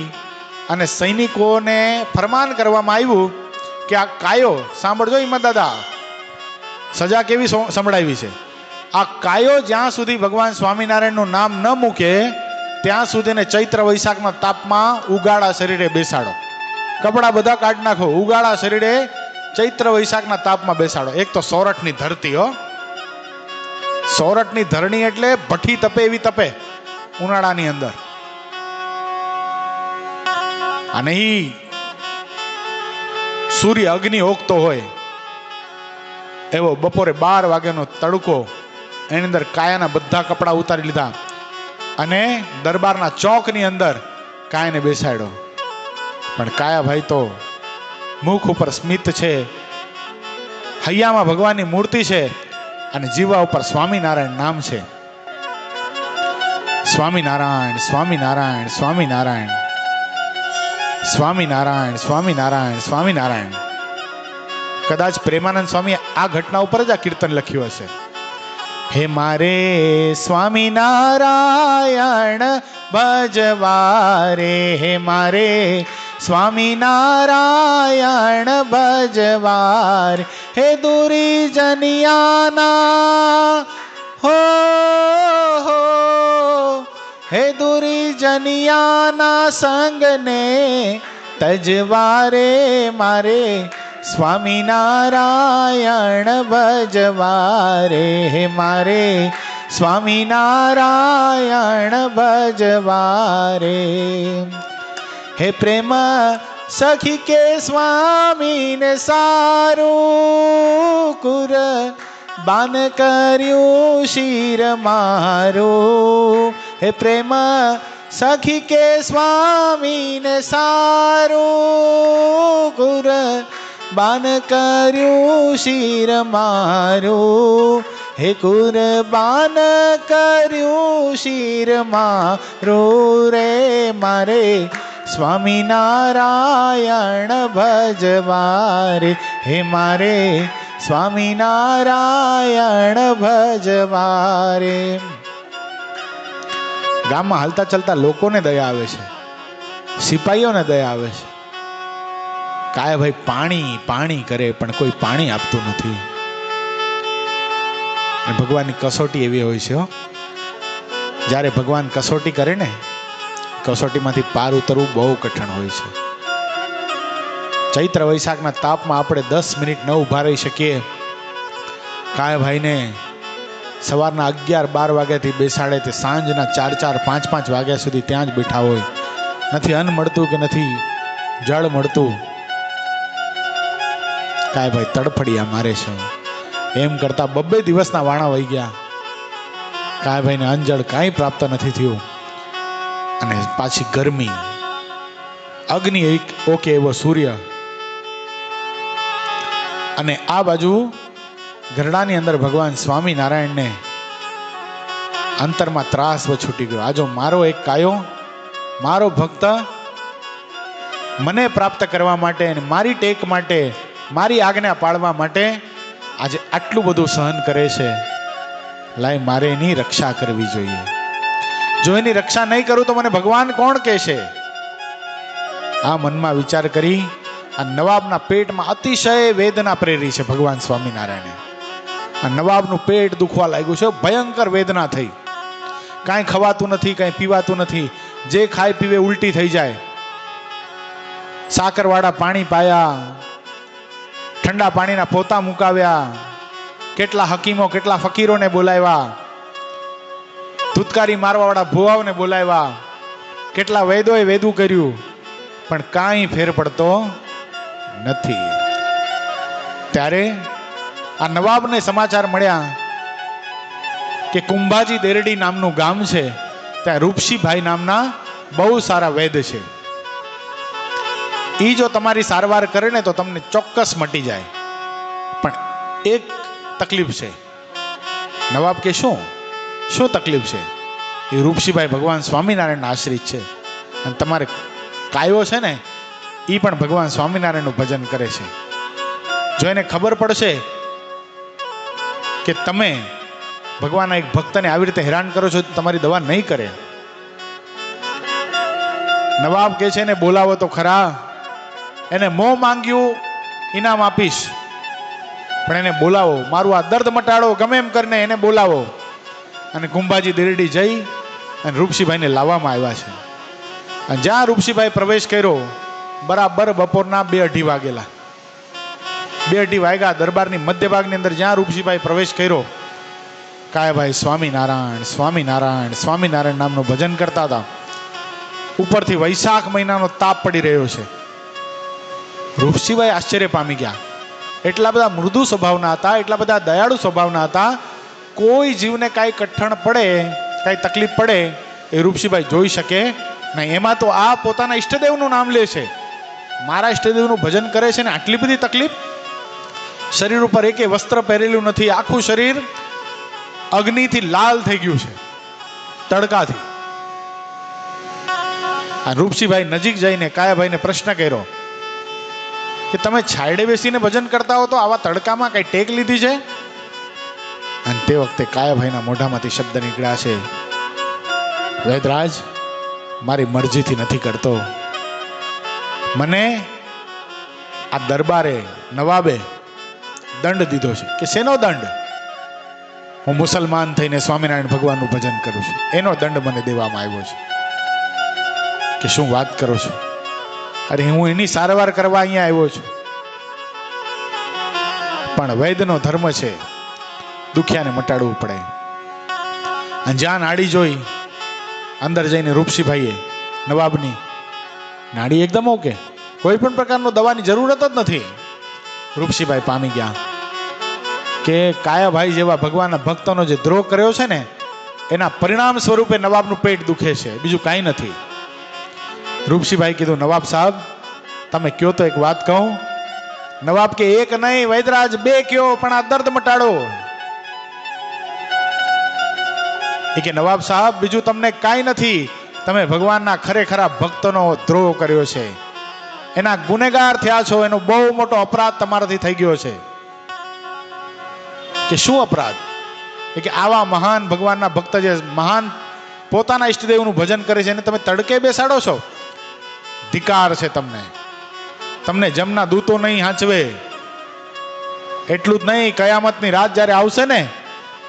અને સૈનિકોને ફરમાન કરવામાં આવ્યું કે આ કાયો, સાંભળજો હિંમત દાદા, સજા કેવી સંભળાવી છે. આ કાયો જ્યાં સુધી ભગવાન સ્વામિનારાયણનું નામ ન મૂકે ત્યાં સુધીને ચૈત્ર વૈશાખના તાપમાં ઉગાડા શરીરે બેસાડો. કપડા બધા કાઢી નાખો, ઉગાડા શરીરે ચૈત્ર વૈશાખના તાપમાં બેસાડો. એક તો સોરઠની ધરતી, સોરઠની ધરણી એટલે ભઠ્ઠી તપે એવી તપે ઉનાળાની અંદર. અને સૂર્ય અગ્નિ ઓગતો હોય એવો બપોરે 12 વાગ્યાનો તડકો. એની અંદર કાયાના બધા કપડા ઉતારી લીધા અને દરબારના ચોકની અંદર કાયાને બેસાડ્યો. પણ કાયાભાઈ તો મુખ ઉપર સ્મિત છે, હૈયામાં ભગવાનની મૂર્તિ છે અને જીવા ઉપર સ્વામિનારાયણ નામ છે. સ્વામિનારાયણ, સ્વામિનારાયણ, સ્વામિનારાયણ, સ્વામિનારાયણ, સ્વામિનારાયણ, સ્વામિનારાયણ. કદાચ પ્રેમાનંદ સ્વામી આ ઘટના ઉપર જ આ કીર્તન લખ્યું હશે. હે મારે સ્વામિનારાયણ ભજવારે, હે મારે સ્વામિનારાયણ ભજવારે, હે દુરી જનિયાના હો હો, હે દુરી જનિયાના સંગને તજવારે, મારે સ્વામિનારાયણ ભજવારે, હે મારે સ્વામિનારાયણ ભજવારે. હે પ્રેમ સખી કે સ્વામીને સારું કુર બાન કર્યું શિર મારું. હે પ્રેમ સખી કે સ્વામીને સારું કુર બાન કર્યું શિર મારું. હે કુરબાન કર્યું શિર મારું રે, મારે સ્વામિનારાયણ ભજવારે, હે મારે સ્વામિનારાયણ ભજવારે. ગામમાં હાલતા ચાલતા લોકોને દયા આવે છે, સિપાહીઓને દયા આવે છે. કાય ભાઈ પાણી પાણી કરે પણ કોઈ પાણી આપતું નથી. ભગવાનની કસોટી એવી હોય છે. જ્યારે ભગવાન કસોટી કરે ને, કસોટીમાંથી પાર ઉતરવું બહુ કઠણ હોય છે. ચૈત્ર વૈશાખના તાપમાં આપણે 10 મિનિટ ન ઊભા રહી શકીએ. કાય ભાઈને સવારના 11-12 વાગ્યાથી બેસાડે તે સાંજના 4-4, 5-5 વાગ્યા સુધી ત્યાં જ બેઠા હોય. નથી અન્ન મળતું કે નથી જળ મળતું. કાય ભાઈ તડફડિયા મારે છે. એમ કરતા 2 દિવસના વાણા વહી ગયા. કાય ભાઈને અંજળ કાંઈ પ્રાપ્ત નથી થયું. અને પાછી ગરમી, અગ્નિ ઓકે એવો સૂર્ય, અને આ બાજુ ગરડાની અંદર ભગવાન સ્વામિનારાયણને અંતરમાં ત્રાસ છૂટી ગયો. આજો મારો એક કાયો, મારો ભક્ત મને પ્રાપ્ત કરવા માટે અને મારી ટેક માટે, મારી આજ્ઞા પાળવા માટે આજે આટલું બધું સહન કરે છે. લાય મારે એની રક્ષા કરવી જોઈએ. જો એની રક્ષા નહીં કરું તો મને ભગવાન કોણ કહેશે? આ મનમાં વિચાર કરી આ નવાબના પેટમાં અતિશય વેદના પ્રેરી છે ભગવાન સ્વામિનારાયણે. આ નવાબનું પેટ દુખવા લાગ્યું છે, ભયંકર વેદના થઈ. કાંઈ ખવાતું નથી, કાંઈ પીવાતું નથી. જે ખાય પીવે ઉલટી થઈ જાય. સાકરવાળા પાણી પાયા, ઠંડા પાણીના પોતા મુકાવ્યા, કેટલા હકીમો કેટલા ફકીરોને બોલાવ્યા, ધૂતકારી મારવા વાળા ભુવાઓને બોલાવ્યા, કેટલા વૈદોએ વેદું કર્યું, પણ કાંઈ ફેર પડતો નથી. ત્યારે આ નવાબને સમાચાર મળ્યા કે કુંભાજી દેરડી નામનું ગામ છે, ત્યાં રૂપસીભાઈ નામના બહુ સારા વૈદ છે. એ જો તમારી સારવાર કરે ને તો તમને ચોક્કસ મટી જાય. પણ એક તકલીફ છે. નવાબ કે શું તકલીફ છે? એ રૂપસીભાઈ ભગવાન સ્વામિનારાયણના આશ્રિત છે, અને તમારે કાયો છે ને એ પણ ભગવાન સ્વામિનારાયણનું ભજન કરે છે. જો એને ખબર પડશે કે તમે ભગવાનના એક ભક્તને આવી રીતે હેરાન કરો છો, તમારી દવા નહીં કરે. નવાબ કે છે એને બોલાવો તો ખરા, એને મોં માંગ્યું ઇનામ આપીશ, પણ એને બોલાવો, મારું આ દર્દ મટાડો, ગમે એમ કરીને એને બોલાવો. અને કુંભાજી દેરડી જઈ અને રૂપસીભાઈને લાવવામાં આવ્યા છે. અને જ્યાં રૂપસીભાઈ પ્રવેશ કર્યો, બરાબર બપોરના 2-2:30 વાગેલા. 2-2:30 વાગ્યા. દરબારની મધ્ય ભાગની અંદર જ્યાં રૂપસીભાઈ પ્રવેશ કર્યો, કાયાભાઈ સ્વામિનારાયણ સ્વામિનારાયણ સ્વામિનારાયણ નામનું ભજન કરતા હતા. ઉપરથી વૈશાખ મહિનાનો તાપ પડી રહ્યો છે. રૂપસીભાઈ આશ્ચર્ય પામી ગયા. એટલા બધા મૃદુ સ્વભાવના હતા, એટલા બધા દયાળુ સ્વભાવના હતા. કોઈ જીવને કાંઈ કઠણ પડે, કાંઈ તકલીફ પડે એ રૂપસીભાઈ જોઈ શકે નહીં. એમાં તો આ પોતાના ઈષ્ટદેવનું નામ લે છે, મારા ઈષ્ટદેવનું ભજન કરે છે ને આટલી બધી તકલીફ. શરીર ઉપર એકે વસ્ત્ર પહેરેલું નથી, આખું શરીર અગ્નિથી લાલ થઈ ગયું છે, તડકાથી. આ રૂપસીભાઈ નજીક જઈને કાયાભાઈને પ્રશ્ન કર્યો કે તમે છાયડે બેસીને ભજન કરતા હો તો આવા તડકામાં કઈ ટેક લીધી છે? અને તે વખતે કાયાભાઈના મોઢામાંથી શબ્દ નીકળ્યા છે, વૈદરાજ, મારી મરજીથી નથી કરતો. મને આ દરબારે, નવાબે દંડ દીધો છે. કે શેનો દંડ? હું મુસલમાન થઈને સ્વામિનારાયણ ભગવાનનું ભજન કરું છું, એનો દંડ મને દેવામાં આવ્યો છે. કે શું વાત કરો છો? અરે હું એની સારવાર કરવા અહીંયા આવ્યો છું. પણ વૈદનો ધર્મ છે, દુખિયાને મટાડવું પડે. અને જ્યાં નાડી જોઈ, અંદર જઈને રૂપસીભાઈએ નવાબની નાડી એકદમ ઓકે, કોઈ પણ પ્રકારનો દવાની જરૂરત જ નથી. રૂપસીભાઈ પામી ગયા કે કાયાભાઈ જેવા ભગવાનના ભક્તોનો જે દ્રોહ કર્યો છે ને, એના પરિણામ સ્વરૂપે નવાબનું પેટ દુખે છે, બીજું કાંઈ નથી. રૂપસીભાઈ કીધું, નવાબ સાહેબ તમે કયો તો એક વાત કહું. નવાબ કે એક નહીં વૈદરાજ, બે કયો, પણ આ દર્દ મટાડો. એ કે નવાબ સાહેબ બીજું તમને કાંઈ નથી, તમે ભગવાનના ખરેખરા ભક્તોનો દ્રોહ કર્યો છે, એના ગુનેગાર થયા છો, એનો બહુ મોટો અપરાધ તમારાથી થઈ ગયો છે. કે શું અપરાધ? એ કે આવા મહાન ભગવાનના ભક્ત જે મહાન પોતાના ઈષ્ટદેવનું ભજન કરે છે એને તમે તડકે બેસાડો છો. ધિકાર છે તમને. તમને જમના દૂતો નહીં હાંચવે. એટલું જ નહીં, કયામતની રાત જ્યારે આવશે ને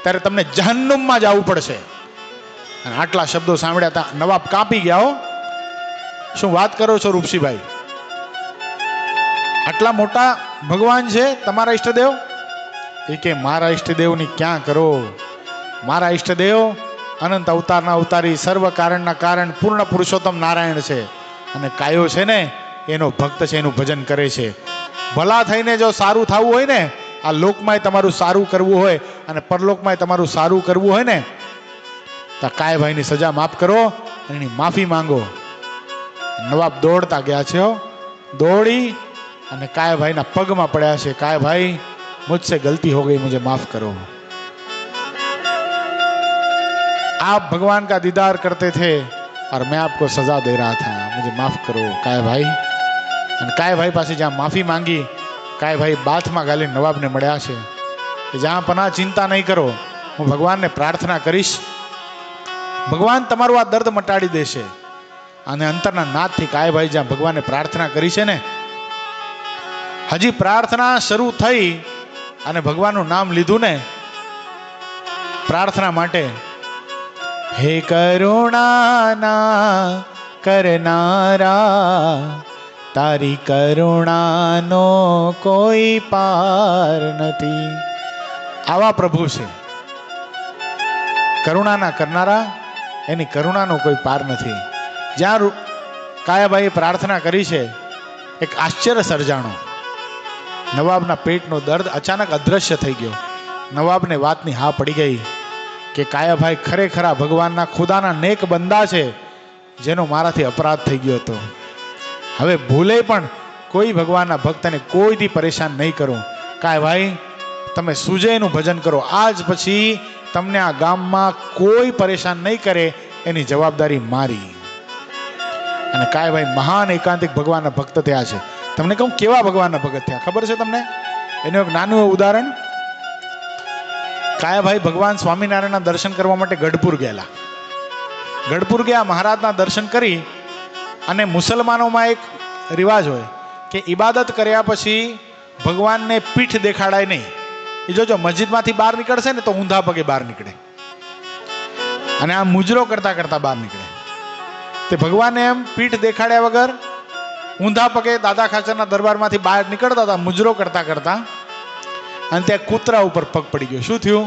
ત્યારે તમને જહન્નુમમાં જવું પડશે. અને આટલા શબ્દો સાંભળ્યા હતા નવાબ કાપી ગયા. હો, શું વાત કરો છો રૂપસીભાઈ? આટલા મોટા ભગવાન છે તમારા ઈષ્ટદેવ? એ કે મારા ઈષ્ટદેવની ક્યાં કરો. મારા ઈષ્ટદેવ અનંત અવતારના અવતારી, સર્વ કારણના કારણ, પૂર્ણ પુરુષોત્તમ નારાયણ છે. અને કાયો છે ને એનો ભક્ત છે, એનું ભજન કરે છે. ભલા થઈને જો સારું થવું હોય ને, આ લોકમાંય તમારું સારું કરવું હોય અને પરલોકમાંય તમારું સારું કરવું હોય ને, તો કાયાભાઈની સજા માફ કરો અને એની માફી માંગો. નવાબ દોડતા ગયા છે. દોડી અને कायाभाईના પગમાં પડ્યા છે. कायाभाई मुझसे गलती हो गई, मुझे माफ करो. आप भगवान का दीदार करते थे और मैं आपको सजा दे रहा था, मुझे माफ करो कायाभाई. અને કાયાભાઈ પાસે જ્યાં માફી માંગી, કાયાભાઈ બાથમાં ગાલી નવાબને મળ્યા છે કે જ્યાં પના ચિંતા નહીં કરો, હું ભગવાનને પ્રાર્થના કરીશ, ભગવાન તમારું આ દર્દ મટાડી દેશે. અને અંતરના નાદથી કાયાભાઈ જ્યાં ભગવાનને પ્રાર્થના કરી છે ને, હજી પ્રાર્થના શરૂ થઈ અને ભગવાનનું નામ લીધું ને પ્રાર્થના માટે, હે કરુણાના કરનારા, તારી કરુણાનો કોઈ પાર નથી. આવા પ્રભુ છે, કરુણાના કરનારા, એની કરુણાનો કોઈ પાર નથી. જ્યાં કાયાભાઈએ પ્રાર્થના કરી છે, એક આશ્ચર્ય સર્જાણો. નવાબના પેટનો દર્દ અચાનક અદ્રશ્ય થઈ ગયો. નવાબને વાતની હા પડી ગઈ કે કાયાભાઈ ખરેખરા ભગવાનના ખુદાના નેક બંદા છે, જેનો મારાથી અપરાધ થઈ ગયો હતો. હવે ભૂલે પણ કોઈ ભગવાનના ભક્તને કોઈથી પરેશાન નહીં કરું. કાયાભાઈ તમે સુજયનું ભજન કરો, આજ પછી તમને આ ગામમાં કોઈ પરેશાન નહીં કરે, એની જવાબદારી મારી. અને કાયાભાઈ મહાન એકાંતિક ભગવાનના ભક્ત થયા છે. તમને કહું કેવા ભગવાનના ભગત થયા ખબર છે તમને? એનું એક નાનું ઉદાહરણ. કાયાભાઈ ભગવાન સ્વામિનારાયણના દર્શન કરવા માટે ગઢપુર ગયેલા. ગઢપુર ગયા, મહારાજના દર્શન કરી. અને મુસલમાનોમાં એક રિવાજ હોય કે ઇબાદત કર્યા પછી ભગવાનને પીઠ દેખાડાય નહીં. એ જોજો મસ્જિદમાંથી બહાર નીકળશે ને તો ઊંધા પગે બહાર નીકળે અને આ મુજરો કરતા કરતા બહાર નીકળે. તે ભગવાનને એમ પીઠ દેખાડ્યા વગર ઊંધા પગે દાદા ખાચરના દરબારમાંથી બહાર નીકળતા હતા મુજરો કરતા કરતા. અને ત્યાં કૂતરા ઉપર પગ પડી ગયો. શું થયું?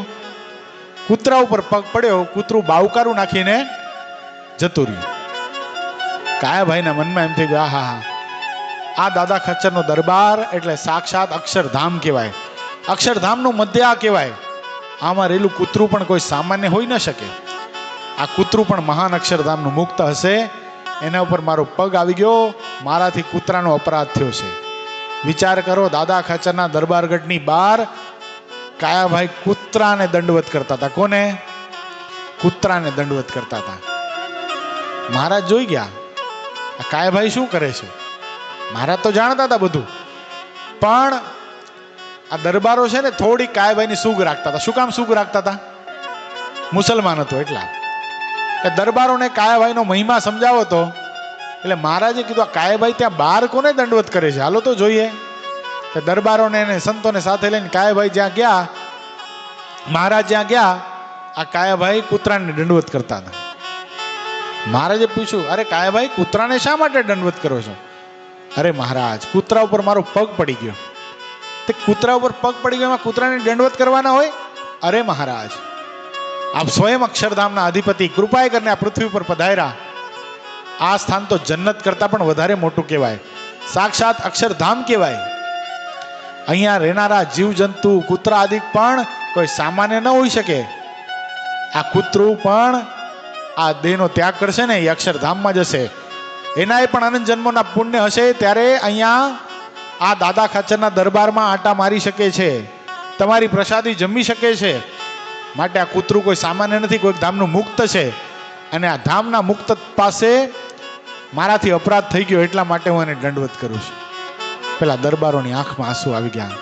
કૂતરા ઉપર પગ પડ્યો, કૂતરું બાવકારું નાખીને જતું રહ્યું. કાયાભાઈના મનમાં એમ થઈ ગયું, આહા, આ દાદા ખચ્ચરનો દરબાર એટલે સાક્ષાત અક્ષરધામ કહેવાય, અક્ષરધામનું મધ્ય આ કહેવાય. આમાં રહેલું કૂતરું પણ કોઈ સામાન્ય હોઈ ન શકે. આ કૂતરું પણ મહાન અક્ષરધામનું મુક્ત હશે. એના ઉપર મારો પગ આવી ગયો, મારાથી કૂતરાનો અપરાધ થયો છે. વિચાર કરો, દાદા ખાચરના દરબારગઢની બહાર કાયાભાઈ કૂતરાને દંડવત કરતા હતા. કોને? કૂતરાને દંડવત કરતા હતા. મહારાજ જોઈ ગયા, આ કાયાભાઈ શું કરે છે. મહારાજ તો જાણતા હતા બધું, પણ આ દરબારો છે ને થોડી કાયાભાઈની સૂગ રાખતા હતા. શું કામ સૂગ રાખતા હતા? મુસલમાન હતો એટલા. એ દરબારોને કાયાભાઈનો મહિમા સમજાવો તો એટલે મહારાજે કીધું આ કાયાભાઈ ત્યાં બહાર કોને દંડવત કરે છે, હાલો તો જોઈએ. કે દરબારોને અને સંતોને સાથે લઈને કાયાભાઈ જ્યાં ગયા, મહારાજ જ્યાં ગયા, આ કાયાભાઈ કૂતરાને દંડવત કરતા હતા. મહારાજે પૂછ્યું, અરે કાયાભાઈ કૂતરાને શા માટે દંડવત કરો છો? અરે મહારાજ, કૂતરા ઉપર મારો પગ પડી ગયો. તે કૂતરા ઉપર પગ પડી ગયો, એમાં કૂતરાને દંડવત કરવાના હોય? અરે મહારાજ, આપ સ્વયં અક્ષરધામના અધિપતિ કૃપાએ કરીને આ પૃથ્વી પર પધાર્યા. આ સ્થાન તો જન્નત કરતા પણ વધારે મોટું કહેવાય, સાક્ષાત અક્ષરધામ કહેવાય. અહીંયા રહેનારા જીવજંતુ કૂતરા આદિ પણ કોઈ સામાન્ય ન હોઈ શકે. આ કૂતરું પણ આ દેહનો ત્યાગ કરશે ને એ અક્ષરધામમાં જશે. એના પણ અનંત જન્મોના પુણ્ય હશે, ત્યારે અહીંયા આ દાદા ખાચરના દરબારમાં આટા મારી શકે છે, તમારી પ્રસાદી જમી શકે છે. માટે આ કૂતરું કોઈ સામાન્ય નથી, કોઈ ધામનું મુક્ત છે. અને આ ધામના મુક્ત પાસે મારાથી અપરાધ થઈ ગયો, એટલા માટે હું એને દંડવત કરું છું. પેલા દરબારોની આંખમાં આંસુ આવી ગયા.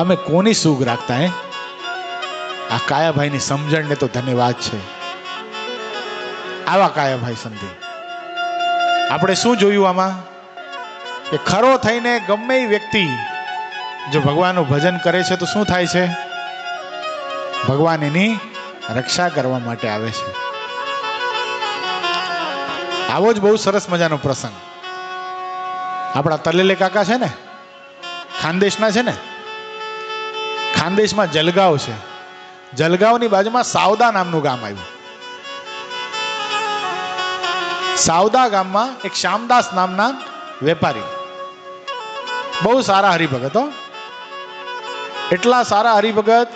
અમે કોની સૂગ રાખતા હે? આ કાયાભાઈની સમજણને તો ધન્યવાદ છે. આવા કાયાભાઈ સમજી. આપણે શું જોયું આમાં? કે ખરો થઈને ગમે એ વ્યક્તિ જો ભગવાનનું ભજન કરે છે તો શું થાય છે? ભગવાન એની રક્ષા કરવા માટે આવે છે. આવો જ બહુ સરસ મજાનો પ્રસંગ આપણા તલેલે કાકા છે ને, ખાનદેશના છે ને. ખાનદેશમાં જલગાંવ છે. જલગાંવની બાજુમાં સાવદા નામનું ગામ આવ્યું. સાવદા ગામમાં એક શ્યામદાસ નામના વેપારી, બહુ સારા હરિભગત હો. એટલા સારા હરિભગત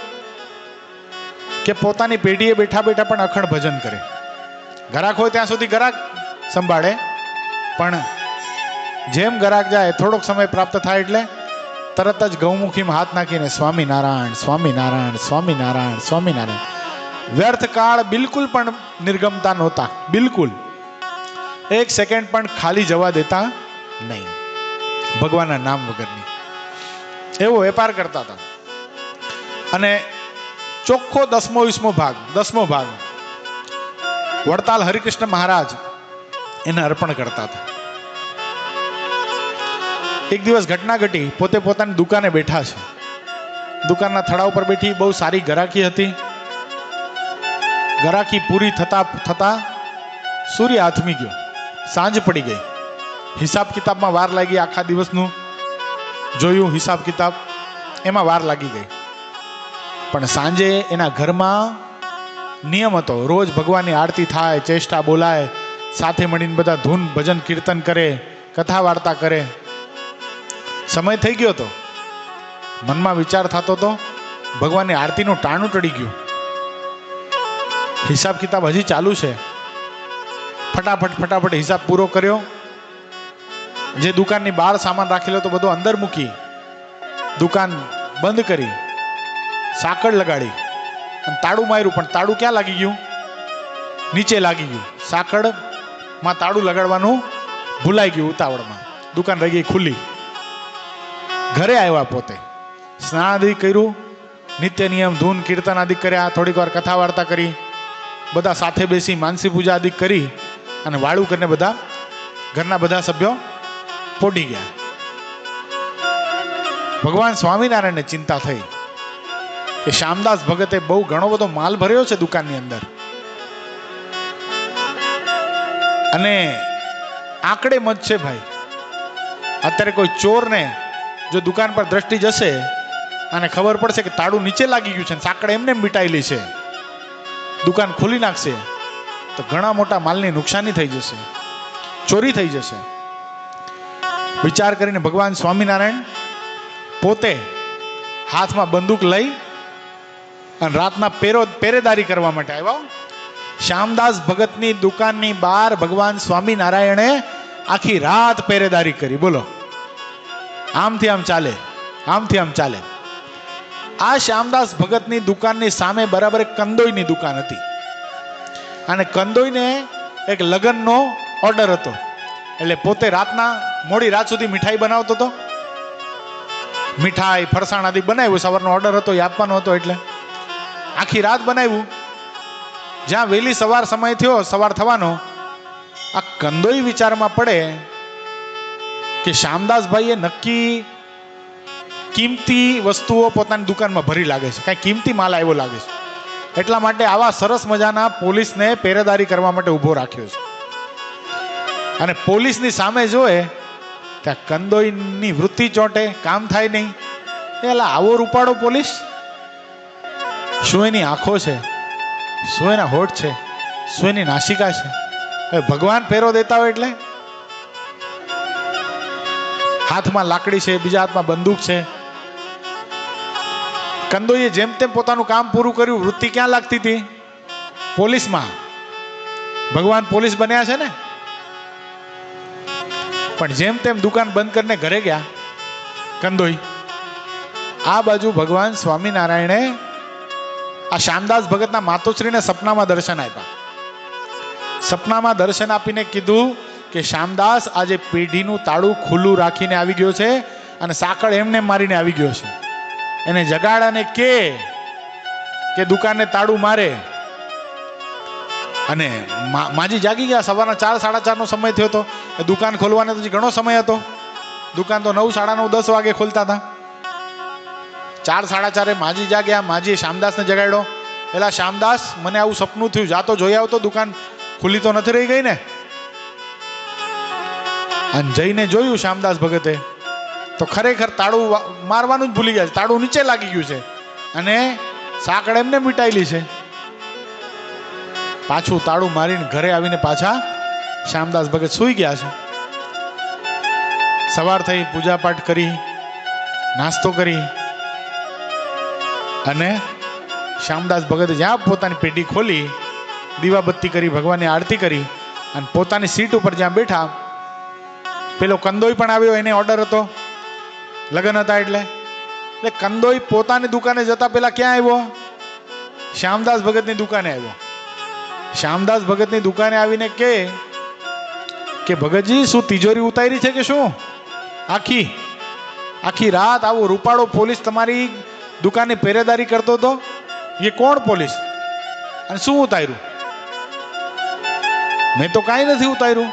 કે પોતાની પેઢીએ બેઠા બેઠા પણ અખંડ ભજન કરે. ઘરાક હોય ત્યાં સુધી ઘરાક સંભાળે, પણ જેમ ઘરાક જાય થોડોક સમય પ્રાપ્ત થાય એટલે તરત જ ગૌમુખીમાં હાથ નાખીને સ્વામિનારાયણ સ્વામિનારાયણ સ્વામિનારાયણ સ્વામિનારાયણ. વ્યર્થ કાળ બિલકુલ પણ નિર્ગમતા નહોતા, બિલકુલ એક સેકન્ડ પણ ખાલી જવા દેતા નહીં ભગવાનના નામ વગરની. એવો વેપાર કરતા હતા. અને ચોખ્ખો 10મો ભાગ વડતાલ હરિકૃષ્ણ મહારાજ એને અર્પણ કરતા હતા. એક દિવસ ઘટના ઘટી, પોતે પોતાની દુકાને બેઠા છે. દુકાનના થડા ઉપર બેઠી બહુ સારી ગરાકી હતી. ગરાકી પૂરી થતા સૂર્ય આથમી ગયો, સાંજ પડી ગઈ. હિસાબ કિતાબમાં વાર લાગી, આખા દિવસનું જોયું હિસાબ કિતાબ, એમાં વાર લાગી ગઈ. પણ સાંજે એના ઘરમાં નિયમ હતો, રોજ ભગવાનની આરતી થાય, ચેષ્ટા બોલાય, સાથે મળીને બધા ધૂન ભજન કીર્તન કરે, કથા વાર્તા કરે. સમય થઈ ગયો હતો, મનમાં વિચાર થતો હતો ભગવાનની આરતીનું ટાણું ટળી ગયું, હિસાબ કિતાબ હજી ચાલુ છે. ફટાફટ હિસાબ પૂરો કર્યો. જે દુકાનની બહાર સામાન રાખેલો તો બધો અંદર મૂકી, દુકાન બંધ કરી, સાંકળ લગાડી અને તાળું માર્યું. પણ તાળું ક્યાં લાગી ગયું? નીચે લાગી ગયું. સાંકળમાં તાળું લગાડવાનું ભૂલાઈ ગયું ઉતાવળમાં. દુકાન રહી ગઈ ખુલ્લી. ઘરે આવ્યા, પોતે સ્નાન આદિ કર્યું, નિત્ય નિયમ ધૂન કીર્તન આદિ કર્યા, થોડીક વાર કથા વાર્તા કરી, બધા સાથે બેસી માનસી પૂજા આદિ કરી અને વાળું કરીને બધા ઘરના બધા સભ્યો પોડી ગયા. ભગવાન સ્વામિનારાયણને ચિંતા થઈ કે શ્યામદાસ ભગતે બહુ ઘણો બધો માલ ભર્યો છે દુકાનની અંદર, અને આંકડે મત છે ભાઈ. અત્યારે કોઈ ચોરને જો દુકાન પર દ્રષ્ટિ જશે અને ખબર પડશે કે તાળું નીચે લાગી ગયું છે, સાંકળ એમને મીટાયેલી છે, દુકાન ખોલી નાખશે તો ઘણા મોટા માલની નુકસાની થઈ જશે, ચોરી થઈ જશે. વિચાર કરીને ભગવાન સ્વામિનારાયણ પોતે હાથમાં બંદૂક લઈ અને રાતના પેરેદારી કરવા માટે આવ્યા. શ્યામદાસ ભગતની દુકાનની બહાર ભગવાન સ્વામિનારાયણે આખી રાત પેરેદારી કરી. બોલો, આમથી આમ ચાલે, આમથી આમ ચાલે. આ શ્યામદાસ ભગતની દુકાનની સામે બરાબર એક કંદોઈની દુકાન હતી, અને કંદોઈને એક લગ્નનો ઓર્ડર હતો, એટલે પોતે રાતના મોડી રાત સુધી મીઠાઈ બનાવતો હતો. મીઠાઈ ફરસાણ આદિ બનાવ્યું, સવારનો ઓર્ડર હતો એ આપવાનો હતો એટલે આખી રાત બનાવ્યું. જ્યાં વહેલી સવાર સમય થયો, સવાર થવાનો, આ કંદોઈ વિચારમાં પડે કે શ્યામદાસભાઈએ નક્કી કિંમતી વસ્તુઓ પોતાની દુકાનમાં ભરી લાગે છે, કાંઈ કિંમતી માલ આવ્યો લાગે છે. એટલા માટે આવા સરસ મજાના પોલીસને પહેરેદારી કરવા માટે ઊભો રાખ્યો છે. અને પોલીસની સામે જોએ ત્યાં કંદોઈની વૃત્તિ ચોંટે, કામ થાય નહીં. એટલે આવો રૂપાળો પોલીસ, શું એની આંખો છે, શું એના હોઠ છે, શું એની નાસિકા છે. હવે ભગવાન ફેરો દેતા હોય એટલે હાથમાં લાકડી છે, બીજા હાથમાં બંદૂક છે. કંદોઈએ જેમ તેમ પોતાનું કામ પૂરું કર્યું. વૃત્તિ ક્યાં લાગતી હતી? પોલીસમાં. ભગવાન પોલીસ બન્યા છે ને. પણ જેમ તેમ દુકાન બંધ કરીને ઘરે ગયા કંદોઈ. આ બાજુ ભગવાન સ્વામિનારાયણે આ શ્યામદાસ ભગતના માતોશ્રીને સપનામાં દર્શન આપ્યા. સપનામાં દર્શન આપીને કીધું કે શ્યામદાસ આજે પેઢીનું તાળું ખુલ્લું રાખીને આવી ગયો છે અને સાંકળ એમને મારીને આવી ગયો છે. એને જગાડ અને કે દુકાનને તાળું મારે. અને માજી જાગી ગયા. સવારના 4, 4:30 નો સમય થયો હતો. દુકાન ખોલવાનો તો ઘણો સમય હતો. દુકાન તો 9, 9:30, 10 વાગે ખોલતા હતા. 4, 4:30 માજી જાગ્યા. માજીએ શ્યામદાસને જગાડ્યો. એલા શ્યામદાસ, મને આવું સપનું થયું, જાતો જોઈ આવતો, દુકાન ખુલ્લી તો નથી રહી ગઈ ને? અને જઈને જોયું શ્યામદાસ ભગતે તો ખરેખર તાળું મારવાનું જ ભૂલી ગયા છે. તાળું નીચે લાગી ગયું છે અને સાંકળ એમને મીટાયેલી છે. પાછું તાળું મારીને ઘરે આવીને પાછા શ્યામદાસ ભગત સૂઈ ગયા છે. સવાર થઈ, પૂજા પાઠ કરી, નાસ્તો કરી અને શ્યામદાસ ભગતે જ્યાં પોતાની પેટી ખોલી, દીવાબત્તી કરી, ભગવાનની આરતી કરી અને પોતાની સીટ ઉપર જ્યાં બેઠા, પેલો કંદોઈ પણ આવ્યો. એને ઓર્ડર હતો, લગ્ન હતા એટલે કંદોઈ પોતાની દુકાને જતા પેલા ક્યાં આવ્યો? શ્યામદાસ ભગતની દુકાને આવ્યો. શ્યામદાસ ભગતની દુકાને આવીને કે ભગતજી, શું તિજોરી ઉતારી છે કે શું? આખી રાત આવો રૂપાળો પોલીસ તમારી દુકાનની પહેરેદારી કરતો હતો. એ કોણ પોલીસ અને શું ઉતાર્યું? મેં તો કાંઈ નથી ઉતાર્યું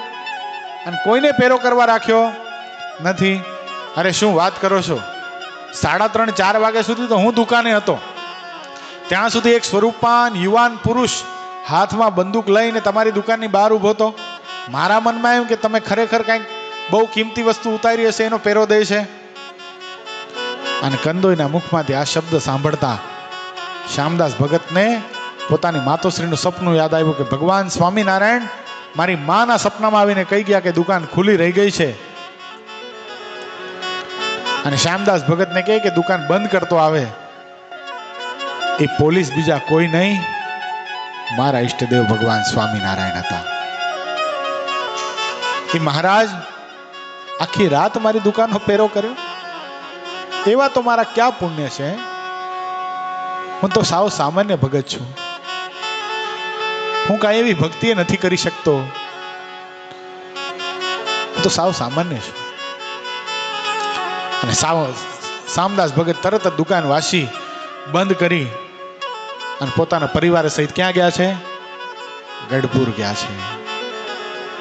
અને કોઈને પહેરો કરવા રાખ્યો નથી. અરે શું વાત કરો છો? 3:30, 4 વાગ્યા સુધી તો હું દુકાને હતો. ત્યાં સુધી એક સ્વરૂપવાન યુવાન પુરુષ હાથમાં બંદૂક લઈને તમારી દુકાનની બહાર ઊભો હતો. મારા મનમાં એમ કે તમે ખરેખર કંઈક બહુ કિંમતી વસ્તુ ઉતારી હશે, એનો પહેરો દે છે. અને કંદોઈના મુખમાંથી આ શબ્દ સાંભળતા શ્યામદાસ ભગતને પોતાની માતોશ્રીનું સપનું યાદ આવ્યું કે ભગવાન સ્વામિનારાયણ મારી માના સપનામાં આવીને કહી ગયા કે દુકાન ખુલ્લી રહી ગઈ છે. અને શ્યામદાસ ભગતને કહે કે દુકાન બંધ કરતો આવે એ પોલીસ બીજા કોઈ નહીં, મારા ઈષ્ટદેવ ભગવાન સ્વામિનારાયણ હતા. એ મહારાજ આખી રાત મારી દુકાનનો પહેરો કર્યો. એવા તો મારા ક્યાં પુણ્ય છે? હું તો સાવ સામાન્ય ભગત છું. હું કાંઈ એવી ભક્તિ નથી કરી શકતો. હું તો સાવ સામાન્ય છું. અને શ્યામદાસ ભગત તરત જ દુકાન વાસી બંધ કરી અને પોતાના પરિવાર સહિત ક્યાં ગયા છે? ગઢપુર ગયા છે.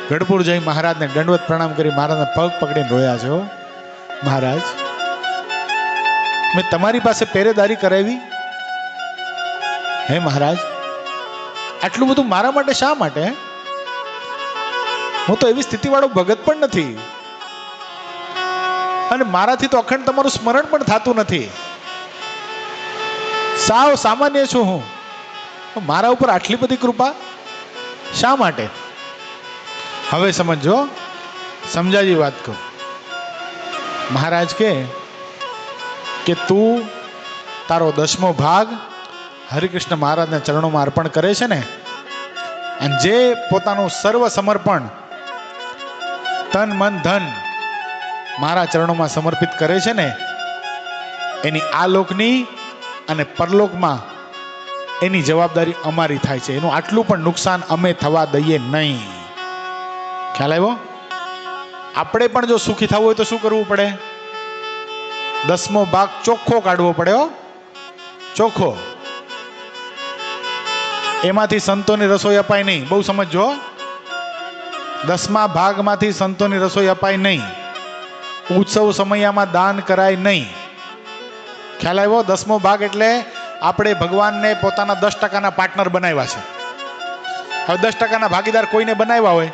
ગઢપુર જઈ મહારાજને દંડવત પ્રણામ કરી મહારાજના પગ પકડીને રોયા છે. મહારાજ, મેં તમારી પાસે પહેરેદારી કરાવી. હે મહારાજ, આટલું બધું મારા માટે શા માટે? હું તો એવી સ્થિતિવાળો ભગત પણ નથી અને મારાથી તો અખંડ તમારું સ્મરણ પણ થતું નથી. સાવ સામાન્ય છું હું. મારા ઉપર આટલી બધી કૃપા શા માટે? હવે સમજો, સમજાજી વાત કહું. મહારાજ કે તું તારો 10મો ભાગ હરિકૃષ્ણ મહારાજના ચરણોમાં અર્પણ કરે છે ને, અને જે પોતાનું સર્વ સમર્પણ તન મન ધન મારા ચરણોમાં સમર્પિત કરે છે ને, એની આ લોકની અને પરલોકમાં એની જવાબદારી અમારી થાય છે. એનું આટલું પણ નુકસાન અમે થવા દઈએ નહીં. ખ્યાલ આવ્યો? આપણે પણ જો સુખી થવું હોય તો શું કરવું પડે? 10મો ભાગ ચોખ્ખો કાઢવો પડે હો, ચોખ્ખો. એમાંથી સંતોની રસોઈ અપાય નહીં, બહુ સમજો. 10મા ભાગમાંથી સંતોની રસોઈ અપાય નહીં. ઉત્સવ સમયમાં દાન કરાય નહીં. ખ્યાલ આવ્યો? 10મો ભાગ એટલે આપણે ભગવાનને પોતાના 10%ના પાર્ટનર બનાવ્યા છે. હવે 10%ના ભાગીદાર કોઈને બનાવ્યા હોય,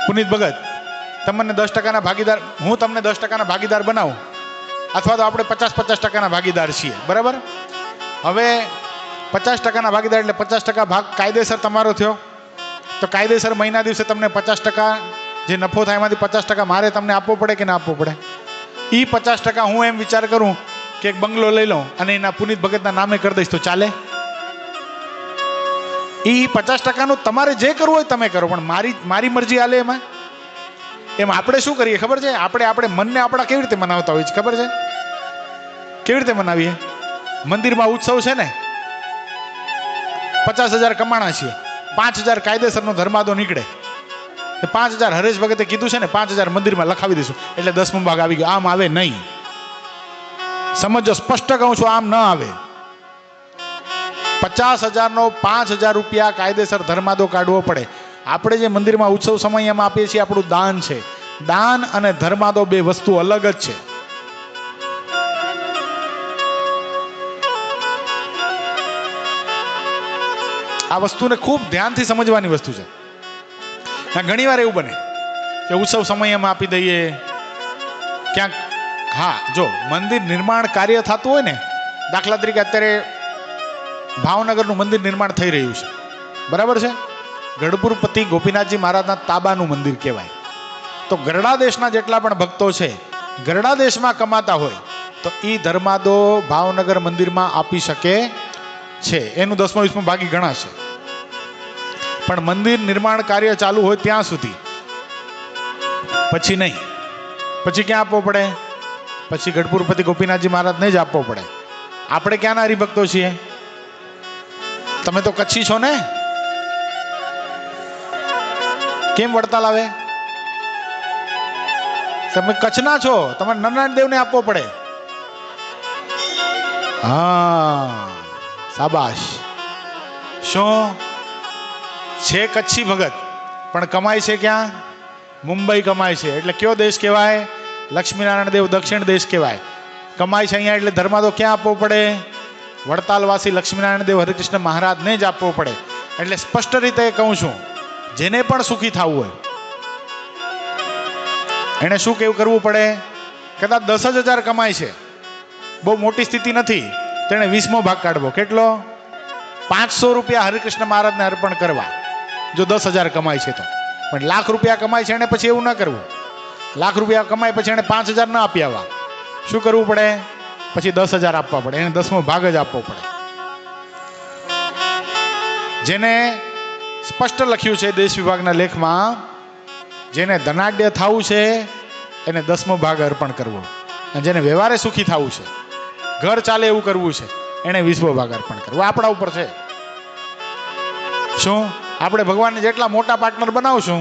પુનિત ભગત તમને 10%ના ભાગીદાર, હું તમને 10%ના ભાગીદાર બનાવું, અથવા તો આપણે 50-50%ના ભાગીદાર છીએ, બરાબર? હવે 50%ના ભાગીદાર એટલે 50% ભાગ કાયદેસર તમારો થયો. તો કાયદેસર મહિના દિવસે તમને 50% જે નફો થાય એમાંથી 50% મારે તમને આપવો પડે કે ના આપવો પડે? એ 50% હું એમ વિચાર કરું કે એક બંગલો લઈ લઉં અને એના પુનિત ભગતના નામે કરી દઈશ તો ચાલે? એ 50%નું તમારે જે કરવું હોય તમે કરો, પણ મારી મરજી હાલે એમાં? એમ આપણે શું કરીએ ખબર છે? આપણે મનને આપણા કેવી રીતે મનાવતા હોય છે ખબર છે? કેવી રીતે મનાવીએ? મંદિરમાં ઉત્સવ છે ને, 50,000 કમાણા છીએ, 5,000 કાયદેસરનો ધર્માદો નીકળે, 5,000 હરેશ ભગતે કીધું છે ને 5,000 મંદિરમાં લખાવી દઈશું એટલે 10મો ભાગ આવી ગયો. આમ આવે નહીં, સમજો, સ્પષ્ટ કહું છું, આમ ન આવે. 50,000નો 5,000 રૂપિયા કાયદેસર ધર્માદો કાઢવો પડે. આપણે જે મંદિરમાં ઉત્સવ સમયમાં આપીએ છીએ આપણું દાન છે. દાન અને ધર્માદો બે વસ્તુ અલગ જ છે. આ વસ્તુને ખૂબ ધ્યાનથી સમજવાની વસ્તુ છે. ઘણી વાર એવું બને કે ઉત્સવ સમયમાં આપી દઈએ ક્યાંક. હા, જો મંદિર નિર્માણ કાર્ય થતું હોય ને, દાખલા તરીકે અત્યારે ભાવનગરનું મંદિર નિર્માણ થઈ રહ્યું છે, બરાબર છે? ગઢપુરપતિ ગોપીનાથજી મહારાજના તાબાનું મંદિર કહેવાય. તો ગરડા દેશના જેટલા પણ ભક્તો છે, ગરડા દેશમાં કમાતા હોય તો એ ધર્માદો ભાવનગર મંદિરમાં આપી શકે છે. એનું 10મો 20મો ભાગી ગણાશે. પણ મંદિર નિર્માણ કાર્ય ચાલુ હોય ત્યાં સુધી, પછી નહીં. પછી ક્યાં આપવો પડે? પછી ગઢપુરપતિ ગોપીનાથજી મહારાજને જ આપવો પડે. આપણે ક્યાંના હરિભક્તો છીએ? તમે તો કચ્છી છો ને? કેમ વડતાલ આવે? તમે કચ્છના છો, તમારે નરનારાયણ દેવને આપવો પડે. હા, શાબાશ. શું છે? કચ્છી ભગત, પણ કમાય છે ક્યાં? મુંબઈ કમાય છે. એટલે કયો દેશ કહેવાય? લક્ષ્મીનારાયણ દેવ દક્ષિણ દેશ કહેવાય. કમાય છે અહીંયા, એટલે ધર્માદો ક્યાં આપવો પડે? વડતાલવાસી લક્ષ્મીનારાયણ દેવ હરિકૃષ્ણ મહારાજને જ આપવો પડે. એટલે સ્પષ્ટ રીતે કહું છું, જેને પણ સુખી થવું હોય એને શું કેવું કરવું પડે? કદાચ 10,000 કમાય છે, બહુ મોટી સ્થિતિ નથી, તેણે 20મો ભાગ કાઢવો. કેટલો? 500 રૂપિયા હરિકૃષ્ણ મહારાજને અર્પણ કરવા, જો 10,000 કમાય છે તો. પણ લાખ રૂપિયા કમાય છે એને પછી એવું ન કરવું. લાખ રૂપિયા કમાય પછી એને 5,000 ન આપી આવવા. શું કરવું પડે? પછી 10,000 આપવા પડે. એને 10મો ભાગ જ આપવો પડે. જેને સ્પષ્ટ લખ્યું છે દેશ વિભાગના લેખમાં, જેને ધનાઢ્ય થવું છે એને 10મો ભાગ અર્પણ કરવો, અને જેને વ્યવહારે સુખી થવું છે, ઘર ચાલે એવું કરવું છે, એને 20મો ભાગ અર્પણ કરવો. આપણા ઉપર છે. શું આપણે ભગવાનને જેટલા મોટા પાર્ટનર બનાવશું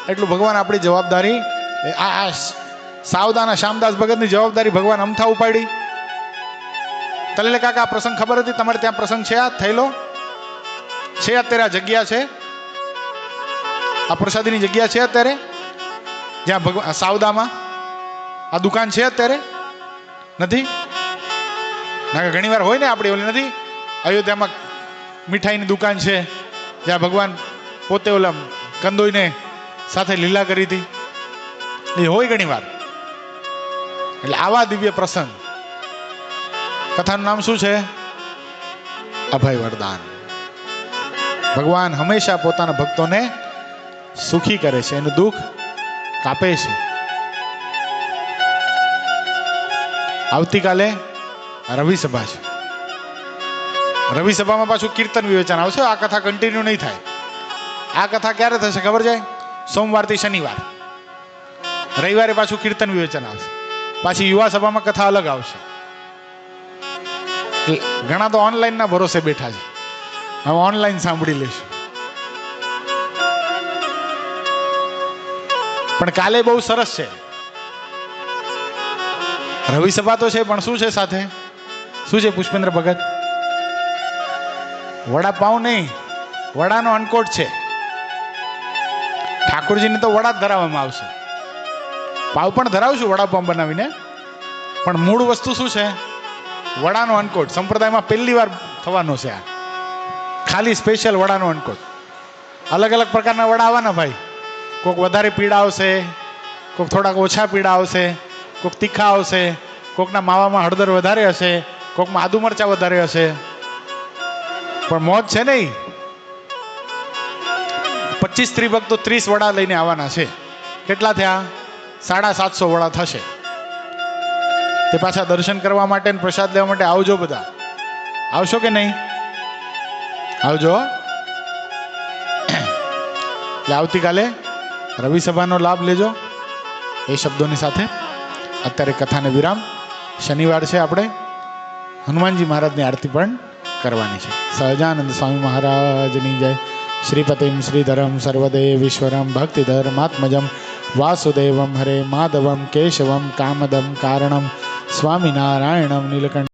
એટલું ભગવાન આપણી જવાબદારી, આ સાવદાના શ્યામદાસ ભગતની જવાબદારી ભગવાન અમથા ઉપાડી. તલેલે કાકા, આ પ્રસંગ ખબર હતી તમારે ત્યાં? પ્રસંગ છે આ થયેલો છે અત્યારે? આ જગ્યા છે, આ પ્રસાદીની જગ્યા છે અત્યારે જ્યાં ભગવાન સાવદામાં આ દુકાન છે અત્યારે? નથી ના? ઘણી વાર હોય ને આપણી ઓલી નથી, અયોધ્યામાં મીઠાઈની દુકાન છે જ્યાં ભગવાન પોતે ઓલા કંદોઈને સાથે લીલા કરી હતી, એ હોય ઘણી વાર. એટલે આવા દિવ્ય પ્રસંગ, કથાનું નામ શું છે? અભય વરદાન. ભગવાન હંમેશા પોતાના ભક્તોને સુખી કરે છે, એનું દુઃખ કાપે છે. આવતીકાલે રવિ સભા છે. રવિ સભામાં પાછું કીર્તન વિવેચન આવશે. આ કથા કન્ટિન્યુ નહીં થાય. આ કથા ક્યારે થશે ખબર છે? સોમવારથી શનિવાર. રવિવારે પાછું કીર્તન વિવેચન આવશે. પાછી યુવા સભામાં કથા અલગ આવશે. ઘણા તો ઓનલાઈનના ભરોસે બેઠા છે, હવે ઓનલાઈન સાંભળી લેશું. પણ કાલે બહુ સરસ છે. રવિ સભા તો છે, પણ શું છે સાથે? શું છે પુષ્પેન્દ્ર ભગત? વડાપાઉં નહીં, વડાનો અનકોટ છે. ઠાકોરજીને તો વડા જ ધરાવવામાં આવશે. પાવ પણ ધરાવશું વડાપાઉં બનાવીને, પણ મૂળ વસ્તુ શું છે? વડાનો અનકોટ. સંપ્રદાયમાં પહેલી વાર થવાનો છે આ, ખાલી સ્પેશિયલ વડાનો અનકોટ. અલગ અલગ પ્રકારના વડા આવવાના ભાઈ. કોઈક વધારે પીળા આવશે, કોઈક થોડાક ઓછા પીળા આવશે, કોઈક તીખા આવશે, કોઈકના માવામાં હળદર વધારે હશે, કોઈકમાં આદુ મરચા વધારે હશે. પણ મોજ છે નહીં. 25 સ્ત્રી ભક્તો 30 વડા લઈને આવવાના છે. કેટલા થયા? 750 વડા થશે. તે પાછા દર્શન કરવા માટે અને પ્રસાદ લેવા માટે આવજો બધા. આવશો કે નહીં? આવજો. એટલે આવતીકાલે રવિ સભાનો લાભ લેજો. એ શબ્દોની સાથે અત્યારે કથાને વિરામ. શનિવાર છે, આપણે હનુમાનજી મહારાજની આરતી પણ કરવાની છે. સહજાનંદ સ્વામી મહારાજની જય. શ્રીપતિમ શ્રીધરમ સર્વદેવીશ્વરમ ભક્તિધર્માત્મજમ વાસુદેવમ હરે માધવમ કેશવમ કામદમ કારણમ સ્વામિનારાયણમ નીલકંઠ